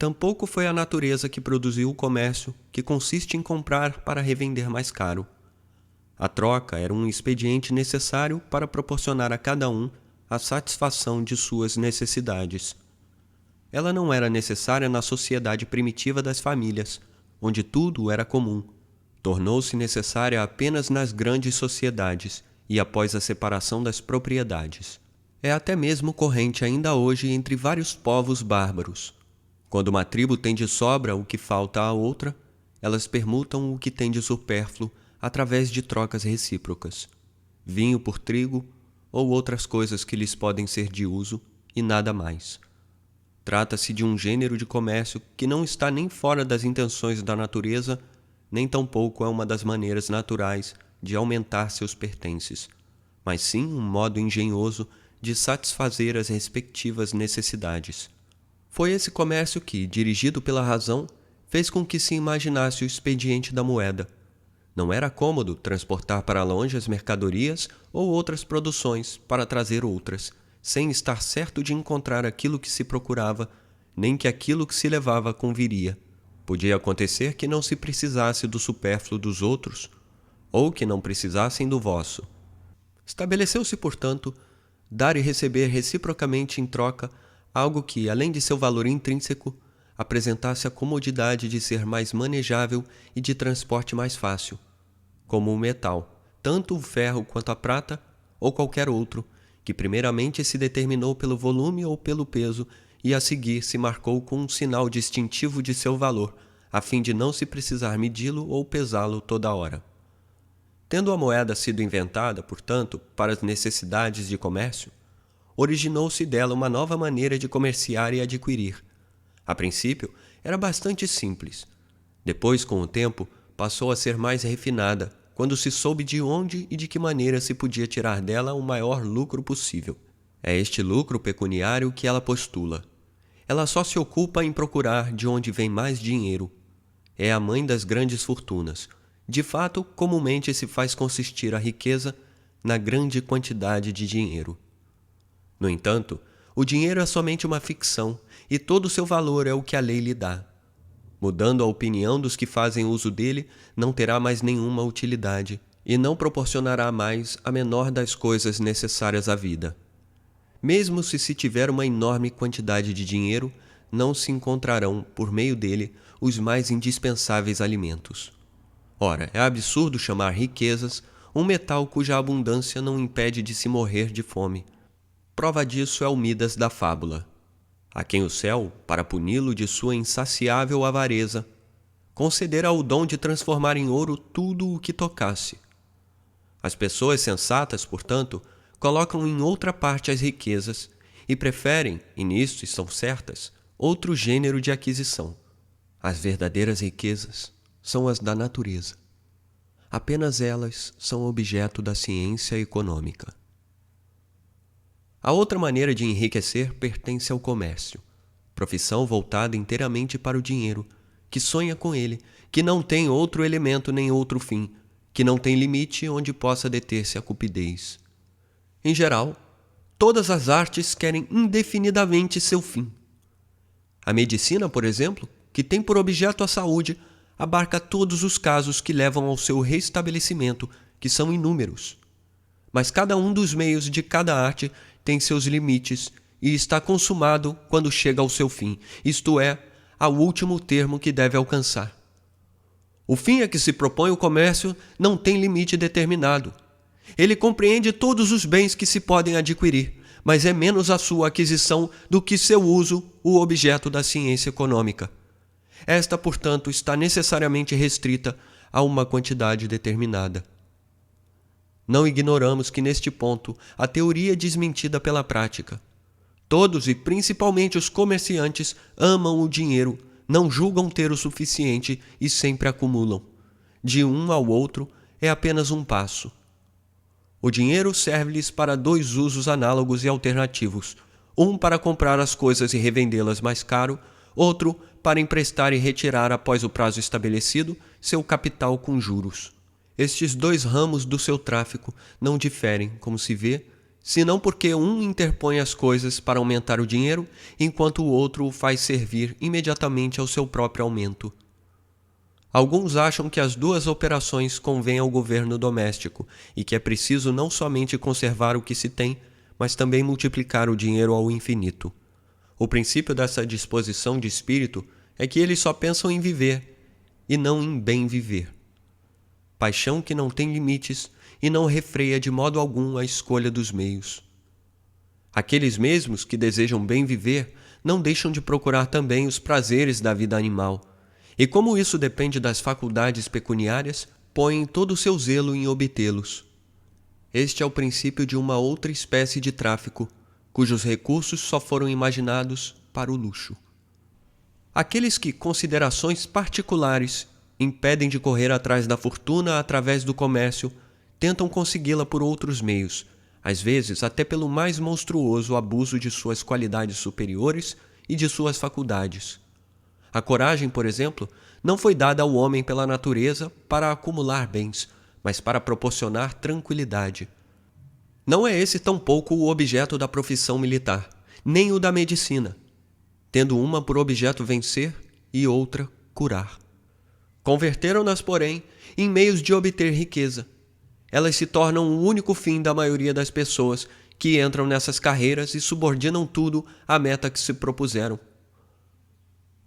Tampouco foi a natureza que produziu o comércio, que consiste em comprar para revender mais caro. A troca era um expediente necessário para proporcionar a cada um a satisfação de suas necessidades. Ela não era necessária na sociedade primitiva das famílias, onde tudo era comum. Tornou-se necessária apenas nas grandes sociedades e após a separação das propriedades. É até mesmo corrente ainda hoje entre vários povos bárbaros. Quando uma tribo tem de sobra o que falta à outra, elas permutam o que tem de supérfluo através de trocas recíprocas, vinho por trigo ou outras coisas que lhes podem ser de uso e nada mais. Trata-se de um gênero de comércio que não está nem fora das intenções da natureza, nem tampouco é uma das maneiras naturais de aumentar seus pertences, mas sim um modo engenhoso de satisfazer as respectivas necessidades. Foi esse comércio que, dirigido pela razão, fez com que se imaginasse o expediente da moeda. Não era cômodo transportar para longe as mercadorias ou outras produções para trazer outras, sem estar certo de encontrar aquilo que se procurava, nem que aquilo que se levava conviria. Podia acontecer que não se precisasse do supérfluo dos outros, ou que não precisassem do vosso. Estabeleceu-se, portanto, dar e receber reciprocamente em troca algo que, além de seu valor intrínseco, apresentasse a comodidade de ser mais manejável e de transporte mais fácil, como o metal, tanto o ferro quanto a prata, ou qualquer outro, que primeiramente se determinou pelo volume ou pelo peso e a seguir se marcou com um sinal distintivo de seu valor, a fim de não se precisar medi-lo ou pesá-lo toda hora. Tendo a moeda sido inventada, portanto, para as necessidades de comércio, originou-se dela uma nova maneira de comerciar e adquirir. A princípio, era bastante simples. Depois, com o tempo, passou a ser mais refinada, quando se soube de onde e de que maneira se podia tirar dela o maior lucro possível. É este lucro pecuniário que ela postula. Ela só se ocupa em procurar de onde vem mais dinheiro. É a mãe das grandes fortunas. De fato, comumente se faz consistir a riqueza na grande quantidade de dinheiro. No entanto, o dinheiro é somente uma ficção e todo o seu valor é o que a lei lhe dá. Mudando a opinião dos que fazem uso dele, não terá mais nenhuma utilidade e não proporcionará mais a menor das coisas necessárias à vida. Mesmo se tiver uma enorme quantidade de dinheiro, não se encontrarão, por meio dele, os mais indispensáveis alimentos. Ora, é absurdo chamar riquezas um metal cuja abundância não impede de se morrer de fome. Prova disso é o Midas da fábula, a quem o céu, para puni-lo de sua insaciável avareza, concedera o dom de transformar em ouro tudo o que tocasse. As pessoas sensatas, portanto, colocam em outra parte as riquezas e preferem, e nisto estão certas, outro gênero de aquisição. As verdadeiras riquezas são as da natureza. Apenas elas são objeto da ciência econômica. A outra maneira de enriquecer pertence ao comércio, profissão voltada inteiramente para o dinheiro, que sonha com ele, que não tem outro elemento nem outro fim, que não tem limite onde possa deter-se a cupidez. Em geral, todas as artes querem indefinidamente seu fim. A medicina, por exemplo, que tem por objeto a saúde, abarca todos os casos que levam ao seu restabelecimento, que são inúmeros. Mas cada um dos meios de cada arte tem seus limites e está consumado quando chega ao seu fim, isto é, ao último termo que deve alcançar. O fim a que se propõe o comércio não tem limite determinado. Ele compreende todos os bens que se podem adquirir, mas é menos a sua aquisição do que seu uso o objeto da ciência econômica. Esta, portanto, está necessariamente restrita a uma quantidade determinada. Não ignoramos que, neste ponto, a teoria é desmentida pela prática. Todos, e principalmente os comerciantes, amam o dinheiro, não julgam ter o suficiente e sempre acumulam. De um ao outro é apenas um passo. O dinheiro serve-lhes para dois usos análogos e alternativos, um para comprar as coisas e revendê-las mais caro, outro para emprestar e retirar após o prazo estabelecido seu capital com juros. Estes dois ramos do seu tráfico não diferem, como se vê, senão porque um interpõe as coisas para aumentar o dinheiro, enquanto o outro o faz servir imediatamente ao seu próprio aumento. Alguns acham que as duas operações convêm ao governo doméstico e que é preciso não somente conservar o que se tem, mas também multiplicar o dinheiro ao infinito. O princípio dessa disposição de espírito é que eles só pensam em viver e não em bem viver. Paixão que não tem limites e não refreia de modo algum a escolha dos meios. Aqueles mesmos que desejam bem viver não deixam de procurar também os prazeres da vida animal, e como isso depende das faculdades pecuniárias, põem todo o seu zelo em obtê-los. Este é o princípio de uma outra espécie de tráfico, cujos recursos só foram imaginados para o luxo. Aqueles que considerações particulares impedem de correr atrás da fortuna através do comércio, tentam consegui-la por outros meios, às vezes até pelo mais monstruoso abuso de suas qualidades superiores e de suas faculdades. A coragem, por exemplo, não foi dada ao homem pela natureza para acumular bens, mas para proporcionar tranquilidade. Não é esse tampouco o objeto da profissão militar, nem o da medicina, tendo uma por objeto vencer e outra curar. Converteram-nas, porém, em meios de obter riqueza. Elas se tornam o único fim da maioria das pessoas que entram nessas carreiras e subordinam tudo à meta que se propuseram.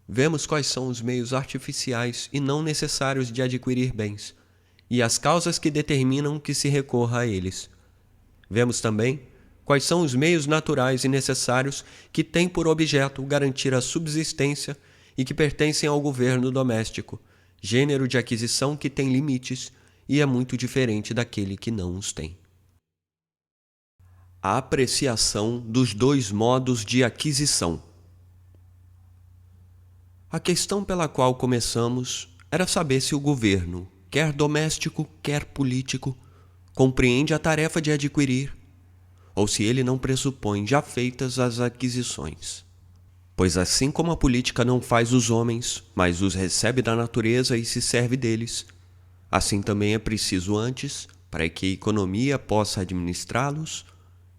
Vemos quais são os meios artificiais e não necessários de adquirir bens, e as causas que determinam que se recorra a eles. Vemos também quais são os meios naturais e necessários que têm por objeto garantir a subsistência e que pertencem ao governo doméstico, gênero de aquisição que tem limites e é muito diferente daquele que não os tem. A apreciação dos dois modos de aquisição. A questão pela qual começamos era saber se o governo, quer doméstico, quer político, compreende a tarefa de adquirir, ou se ele não pressupõe já feitas as aquisições. Pois assim como a política não faz os homens, mas os recebe da natureza e se serve deles, assim também é preciso antes, para que a economia possa administrá-los,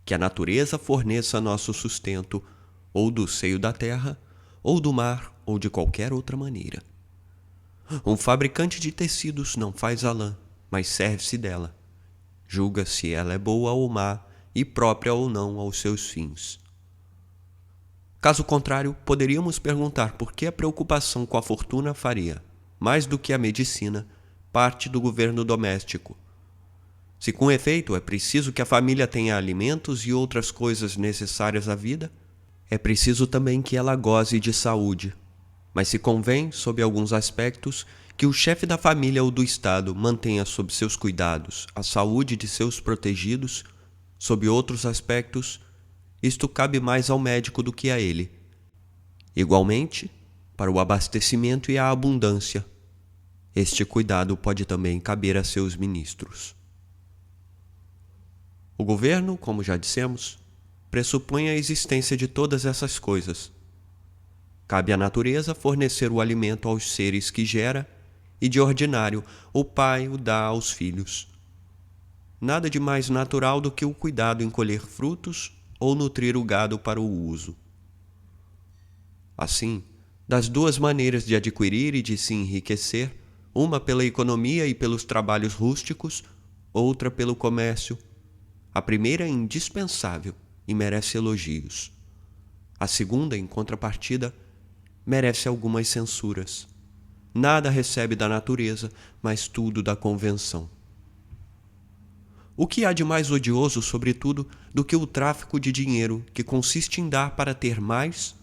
que a natureza forneça nosso sustento, ou do seio da terra, ou do mar, ou de qualquer outra maneira. Um fabricante de tecidos não faz a lã, mas serve-se dela. Julga se ela é boa ou má e própria ou não aos seus fins. Caso contrário, poderíamos perguntar por que a preocupação com a fortuna faria, mais do que a medicina, parte do governo doméstico. Se com efeito é preciso que a família tenha alimentos e outras coisas necessárias à vida, é preciso também que ela goze de saúde. Mas se convém, sob alguns aspectos, que o chefe da família ou do Estado mantenha sob seus cuidados a saúde de seus protegidos, sob outros aspectos, isto cabe mais ao médico do que a ele. Igualmente, para o abastecimento e a abundância, este cuidado pode também caber a seus ministros. O governo, como já dissemos, pressupõe a existência de todas essas coisas. Cabe à natureza fornecer o alimento aos seres que gera, e de ordinário o pai o dá aos filhos. Nada de mais natural do que o cuidado em colher frutos ou nutrir o gado para o uso. Assim, das duas maneiras de adquirir e de se enriquecer, uma pela economia e pelos trabalhos rústicos, outra pelo comércio, a primeira é indispensável e merece elogios. A segunda, em contrapartida, merece algumas censuras. Nada recebe da natureza, mas tudo da convenção. O que há de mais odioso, sobretudo, do que o tráfico de dinheiro, que consiste em dar para ter mais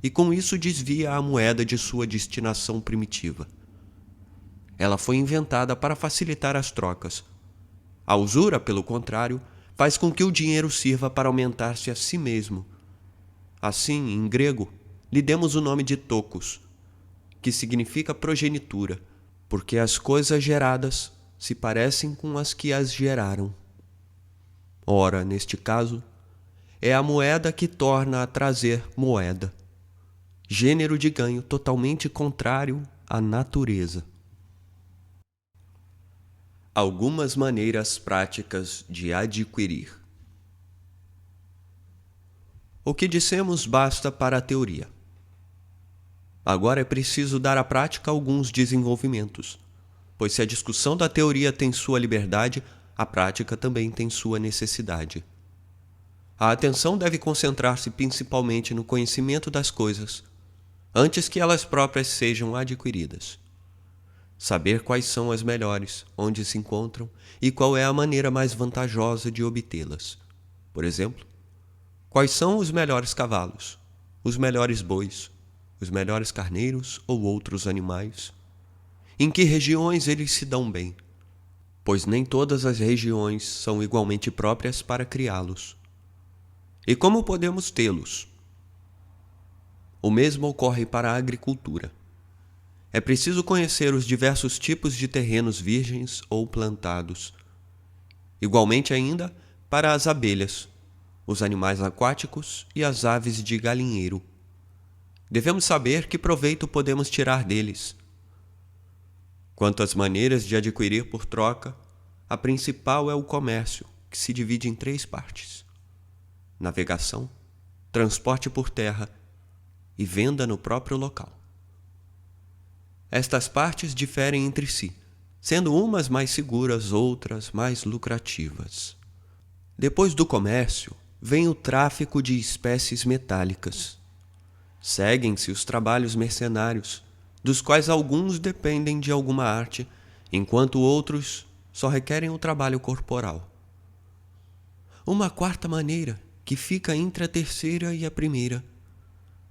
e com isso desvia a moeda de sua destinação primitiva? Ela foi inventada para facilitar as trocas. A usura, pelo contrário, faz com que o dinheiro sirva para aumentar-se a si mesmo. Assim, em grego, lhe demos o nome de tokos, que significa progenitura, porque as coisas geradas se parecem com as que as geraram. Ora, neste caso, é a moeda que torna a trazer moeda, gênero de ganho totalmente contrário à natureza. Algumas maneiras práticas de adquirir. O que dissemos basta para a teoria. Agora é preciso dar à prática alguns desenvolvimentos, pois se a discussão da teoria tem sua liberdade, a prática também tem sua necessidade. A atenção deve concentrar-se principalmente no conhecimento das coisas, antes que elas próprias sejam adquiridas. Saber quais são as melhores, onde se encontram e qual é a maneira mais vantajosa de obtê-las. Por exemplo, quais são os melhores cavalos, os melhores bois, os melhores carneiros ou outros animais? Em que regiões eles se dão bem? Pois nem todas as regiões são igualmente próprias para criá-los. E como podemos tê-los? O mesmo ocorre para a agricultura. É preciso conhecer os diversos tipos de terrenos virgens ou plantados. Igualmente ainda para as abelhas, os animais aquáticos e as aves de galinheiro. Devemos saber que proveito podemos tirar deles. Quanto às maneiras de adquirir por troca, a principal é o comércio, que se divide em 3 partes: navegação, transporte por terra e venda no próprio local. Estas partes diferem entre si, sendo umas mais seguras, outras mais lucrativas. Depois do comércio, vem o tráfico de espécies metálicas. Seguem-se os trabalhos mercenários, dos quais alguns dependem de alguma arte, enquanto outros só requerem o trabalho corporal. Uma quarta maneira, que fica entre a terceira e a primeira,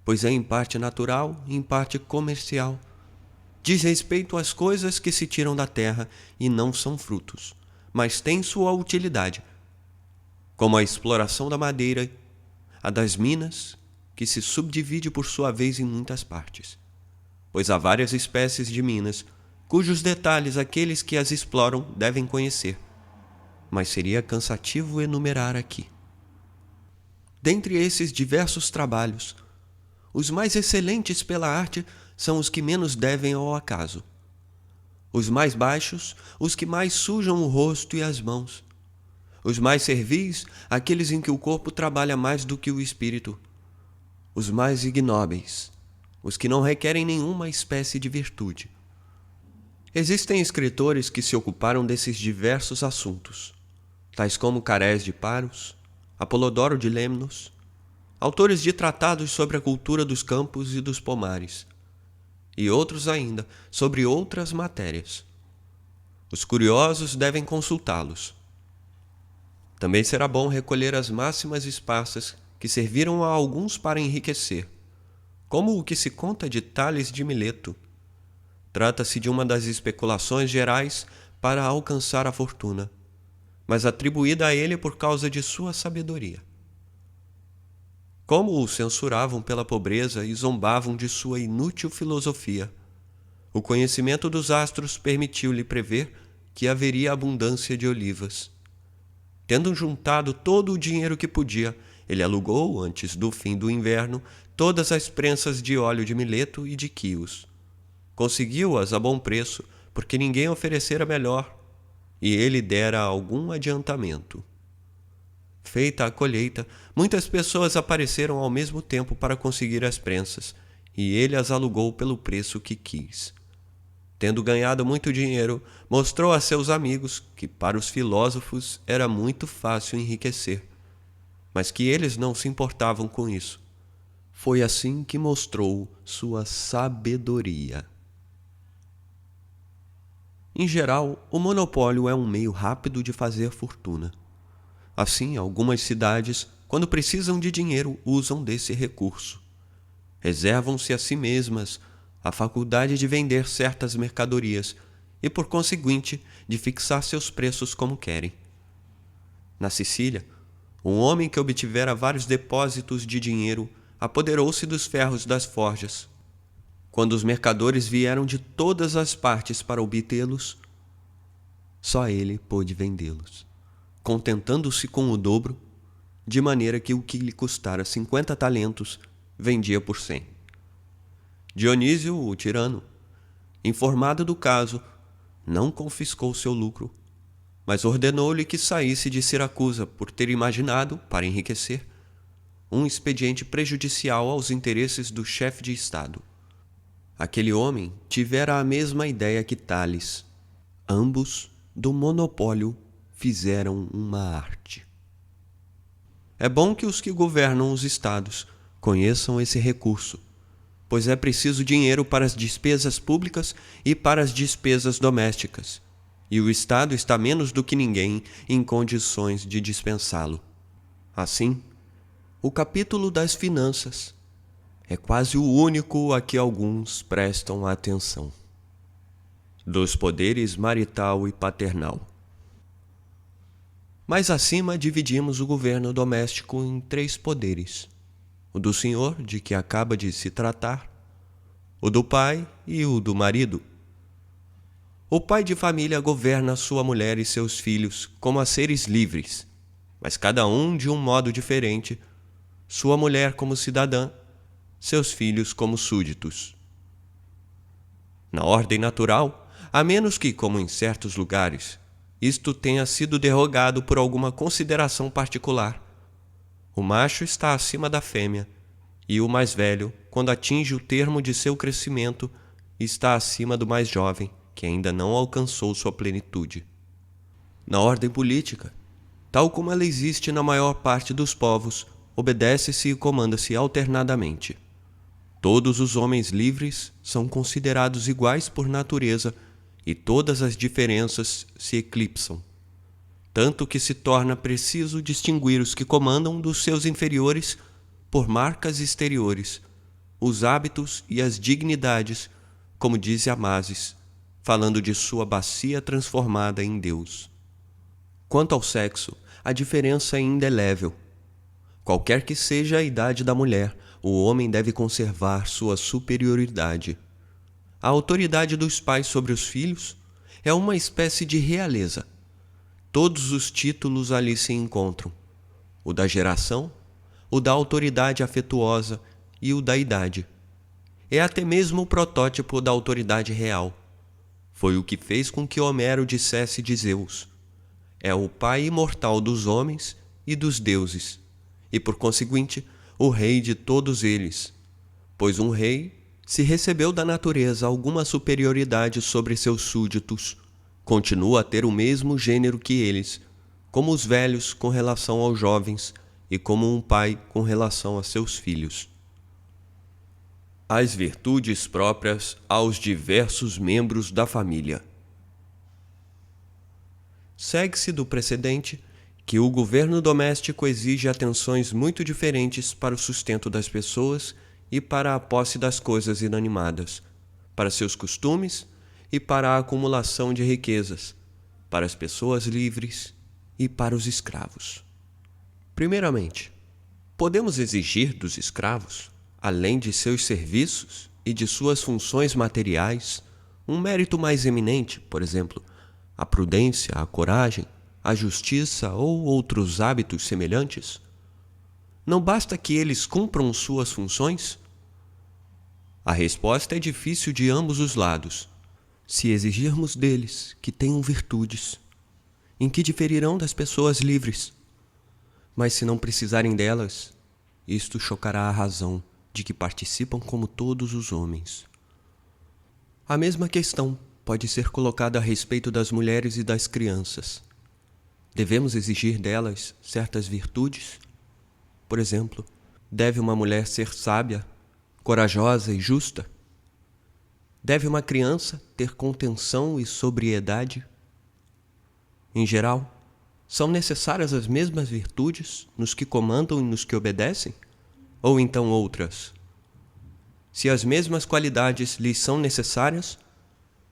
pois é em parte natural e em parte comercial, diz respeito às coisas que se tiram da terra e não são frutos, mas têm sua utilidade, como a exploração da madeira, a das minas, que se subdivide por sua vez em muitas partes, pois há várias espécies de minas, cujos detalhes aqueles que as exploram devem conhecer, mas seria cansativo enumerar aqui. Dentre esses diversos trabalhos, os mais excelentes pela arte são os que menos devem ao acaso. Os mais baixos, os que mais sujam o rosto e as mãos. Os mais servis, aqueles em que o corpo trabalha mais do que o espírito. Os mais ignóbeis, os que não requerem nenhuma espécie de virtude. Existem escritores que se ocuparam desses diversos assuntos, tais como Carés de Paros, Apolodoro de Lemnos, autores de tratados sobre a cultura dos campos e dos pomares, e outros ainda sobre outras matérias. Os curiosos devem consultá-los. Também será bom recolher as máximas esparsas que serviram a alguns para enriquecer, como o que se conta de Tales de Mileto. Trata-se de uma das especulações gerais para alcançar a fortuna, mas atribuída a ele por causa de sua sabedoria. Como o censuravam pela pobreza e zombavam de sua inútil filosofia, o conhecimento dos astros permitiu-lhe prever que haveria abundância de olivas. Tendo juntado todo o dinheiro que podia, ele alugou, antes do fim do inverno, todas as prensas de óleo de Mileto e de Quios. Conseguiu-as a bom preço, porque ninguém oferecera melhor, e ele dera algum adiantamento. Feita a colheita, muitas pessoas apareceram ao mesmo tempo para conseguir as prensas, e ele as alugou pelo preço que quis. Tendo ganhado muito dinheiro, mostrou a seus amigos que para os filósofos era muito fácil enriquecer, mas que eles não se importavam com isso. Foi assim que mostrou sua sabedoria. Em geral, o monopólio é um meio rápido de fazer fortuna. Assim, algumas cidades, quando precisam de dinheiro, usam desse recurso. Reservam-se a si mesmas a faculdade de vender certas mercadorias e, por conseguinte, de fixar seus preços como querem. Na Sicília, um homem que obtivera vários depósitos de dinheiro apoderou-se dos ferros das forjas. Quando os mercadores vieram de todas as partes para obtê-los, só ele pôde vendê-los, contentando-se com o dobro, de maneira que o que lhe custara 50 talentos vendia por 100. Dionísio, o tirano, informado do caso, não confiscou seu lucro, mas ordenou-lhe que saísse de Siracusa por ter imaginado, para enriquecer, um expediente prejudicial aos interesses do chefe de Estado. Aquele homem tivera a mesma ideia que Tales. Ambos, do monopólio, fizeram uma arte. É bom que os que governam os estados conheçam esse recurso, pois é preciso dinheiro para as despesas públicas e para as despesas domésticas, e o Estado está menos do que ninguém em condições de dispensá-lo. Assim, o capítulo das finanças é quase o único a que alguns prestam atenção. Dos poderes marital e paternal. Mais acima dividimos o governo doméstico em 3 poderes: o do senhor, de que acaba de se tratar, o do pai e o do marido. O pai de família governa sua mulher e seus filhos como a seres livres, mas cada um de um modo diferente, sua mulher como cidadã, seus filhos como súditos. Na ordem natural, a menos que, como em certos lugares, isto tenha sido derrogado por alguma consideração particular, o macho está acima da fêmea, e o mais velho, quando atinge o termo de seu crescimento, está acima do mais jovem, que ainda não alcançou sua plenitude. Na ordem política, tal como ela existe na maior parte dos povos, obedece-se e comanda-se alternadamente. Todos os homens livres são considerados iguais por natureza e todas as diferenças se eclipsam, tanto que se torna preciso distinguir os que comandam dos seus inferiores por marcas exteriores, os hábitos e as dignidades, como diz Amasis, falando de sua bacia transformada em Deus. Quanto ao sexo, a diferença é indelével. Qualquer que seja a idade da mulher, o homem deve conservar sua superioridade. A autoridade dos pais sobre os filhos é uma espécie de realeza. Todos os títulos ali se encontram: o da geração, o da autoridade afetuosa e o da idade. É até mesmo o protótipo da autoridade real. Foi o que fez com que Homero dissesse de Zeus: é o pai imortal dos homens e dos deuses, e por conseguinte, o rei de todos eles, pois um rei, se recebeu da natureza alguma superioridade sobre seus súditos, continua a ter o mesmo gênero que eles, como os velhos com relação aos jovens e como um pai com relação a seus filhos. As virtudes próprias aos diversos membros da família. Segue-se do precedente que o governo doméstico exige atenções muito diferentes para o sustento das pessoas e para a posse das coisas inanimadas, para seus costumes e para a acumulação de riquezas, para as pessoas livres e para os escravos. Primeiramente, podemos exigir dos escravos, além de seus serviços e de suas funções materiais, um mérito mais eminente, por exemplo, a prudência, a coragem, a justiça ou outros hábitos semelhantes? Não basta que eles cumpram suas funções? A resposta é difícil de ambos os lados. Se exigirmos deles que tenham virtudes, em que diferirão das pessoas livres? Mas se não precisarem delas, isto chocará a razão de que participam como todos os homens. A mesma questão pode ser colocada a respeito das mulheres e das crianças. Devemos exigir delas certas virtudes? Por exemplo, deve uma mulher ser sábia, corajosa e justa? Deve uma criança ter contenção e sobriedade? Em geral, são necessárias as mesmas virtudes nos que comandam e nos que obedecem? Ou então outras? Se as mesmas qualidades lhes são necessárias,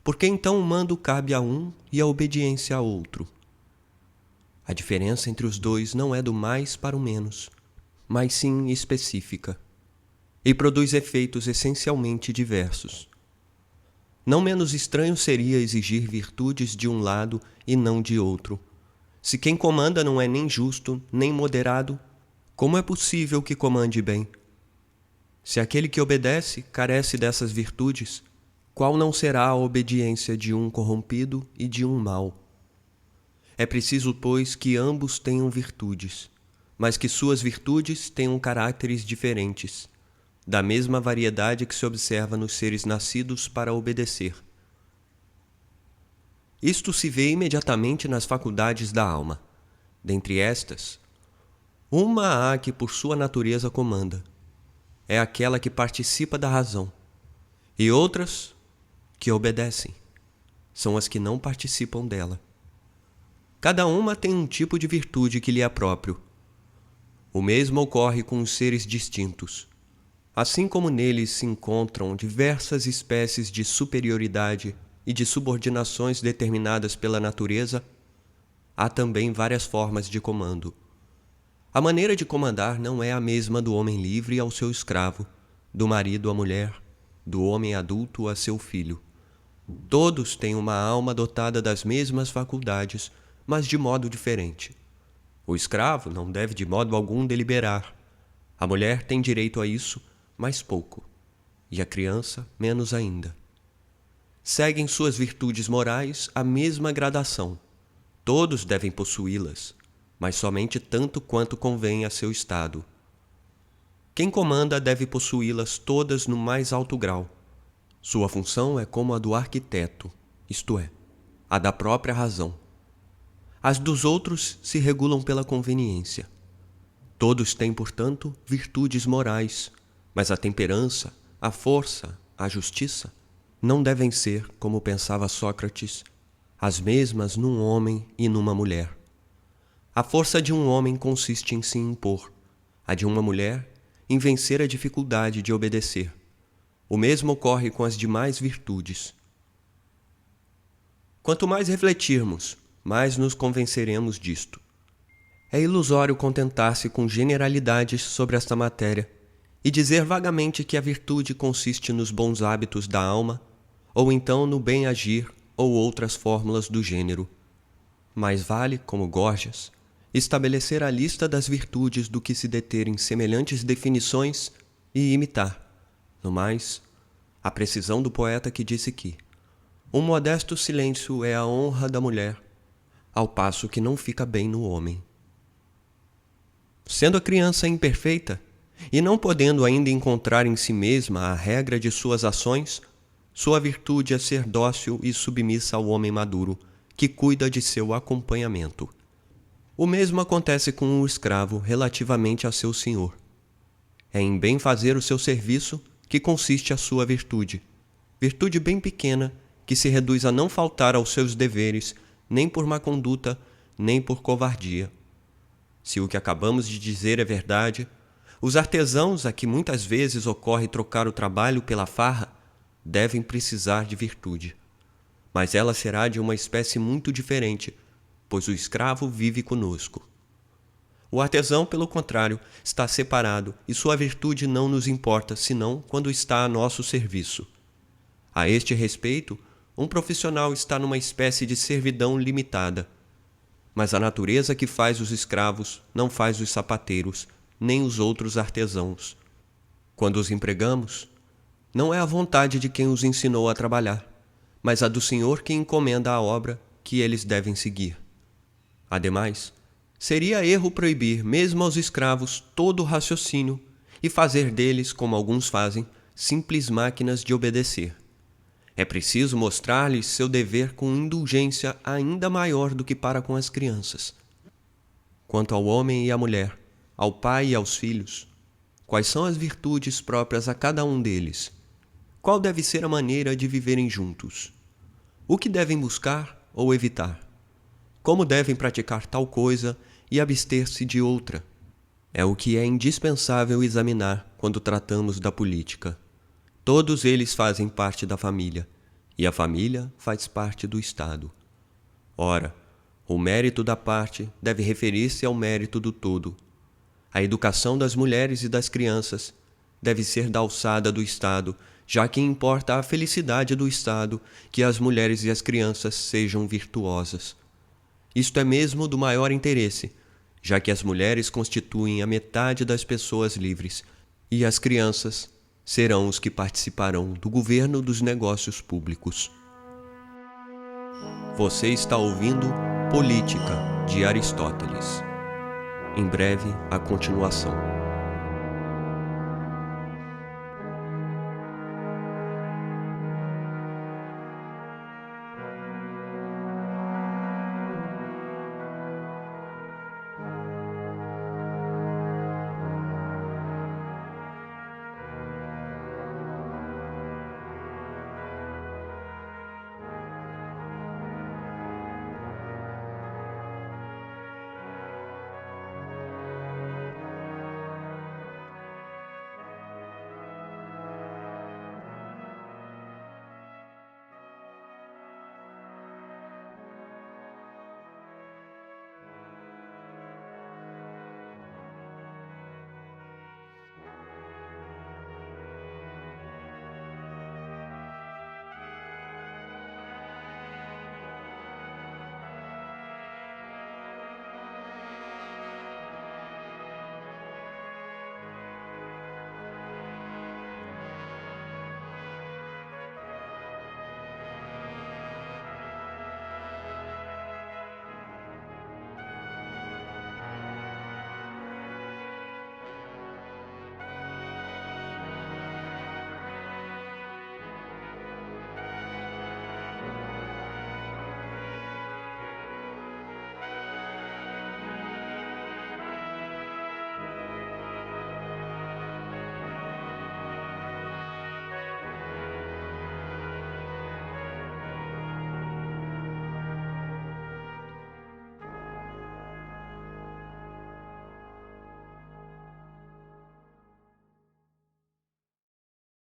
por que então o mando cabe a um e a obediência a outro? A diferença entre os dois não é do mais para o menos, mas sim específica, e produz efeitos essencialmente diversos. Não menos estranho seria exigir virtudes de um lado e não de outro. Se quem comanda não é nem justo, nem moderado, como é possível que comande bem? Se aquele que obedece carece dessas virtudes, qual não será a obediência de um corrompido e de um mau? É preciso, pois, que ambos tenham virtudes, mas que suas virtudes tenham caráteres diferentes, da mesma variedade que se observa nos seres nascidos para obedecer. Isto se vê imediatamente nas faculdades da alma. Dentre estas, uma há que por sua natureza comanda, é aquela que participa da razão, e outras que obedecem, são as que não participam dela. Cada uma tem um tipo de virtude que lhe é próprio. O mesmo ocorre com os seres distintos. Assim como neles se encontram diversas espécies de superioridade e de subordinações determinadas pela natureza, há também várias formas de comando. A maneira de comandar não é a mesma do homem livre ao seu escravo, do marido à mulher, do homem adulto a seu filho. Todos têm uma alma dotada das mesmas faculdades, mas de modo diferente. O escravo não deve de modo algum deliberar. A mulher tem direito a isso, mas pouco, e a criança menos ainda. Seguem suas virtudes morais a mesma gradação. Todos devem possuí-las, mas somente tanto quanto convém a seu estado. Quem comanda deve possuí-las todas no mais alto grau. Sua função é como a do arquiteto, isto é, a da própria razão. As dos outros se regulam pela conveniência. Todos têm, portanto, virtudes morais, mas a temperança, a força, a justiça não devem ser, como pensava Sócrates, as mesmas num homem e numa mulher. A força de um homem consiste em se impor, a de uma mulher em vencer a dificuldade de obedecer. O mesmo ocorre com as demais virtudes. Quanto mais refletirmos, mais nos convenceremos disto. É ilusório contentar-se com generalidades sobre esta matéria e dizer vagamente que a virtude consiste nos bons hábitos da alma, ou então no bem agir ou outras fórmulas do gênero. Mais vale, como Gorgias, estabelecer a lista das virtudes do que se deter em semelhantes definições e imitar, no mais, a precisão do poeta que disse que um modesto silêncio é a honra da mulher, ao passo que não fica bem no homem. Sendo a criança imperfeita, e não podendo ainda encontrar em si mesma a regra de suas ações, sua virtude é ser dócil e submissa ao homem maduro, que cuida de seu acompanhamento. O mesmo acontece com o escravo relativamente a seu senhor. É em bem fazer o seu serviço que consiste a sua virtude bem pequena, que se reduz a não faltar aos seus deveres, nem por má conduta, nem por covardia. Se o que acabamos de dizer é verdade, os artesãos a que muitas vezes ocorre trocar o trabalho pela farra devem precisar de virtude. Mas ela será de uma espécie muito diferente, pois o escravo vive conosco. O artesão, pelo contrário, está separado e sua virtude não nos importa senão quando está a nosso serviço. A este respeito, um profissional está numa espécie de servidão limitada. Mas a natureza que faz os escravos não faz os sapateiros, nem os outros artesãos. Quando os empregamos, não é a vontade de quem os ensinou a trabalhar, mas a do Senhor que encomenda a obra que eles devem seguir. Ademais, seria erro proibir mesmo aos escravos todo o raciocínio e fazer deles, como alguns fazem, simples máquinas de obedecer. É preciso mostrar-lhes seu dever com indulgência ainda maior do que para com as crianças. Quanto ao homem e à mulher, ao pai e aos filhos, quais são as virtudes próprias a cada um deles? Qual deve ser a maneira de viverem juntos? O que devem buscar ou evitar? Como devem praticar tal coisa e abster-se de outra? É o que é indispensável examinar quando tratamos da política. Todos eles fazem parte da família, e a família faz parte do Estado. Ora, o mérito da parte deve referir-se ao mérito do todo. A educação das mulheres e das crianças deve ser da alçada do Estado, já que importa a felicidade do Estado que as mulheres e as crianças sejam virtuosas. Isto é mesmo do maior interesse, já que as mulheres constituem a metade das pessoas livres e as crianças serão os que participarão do governo dos negócios públicos. Você está ouvindo Política, de Aristóteles. Em breve, a continuação.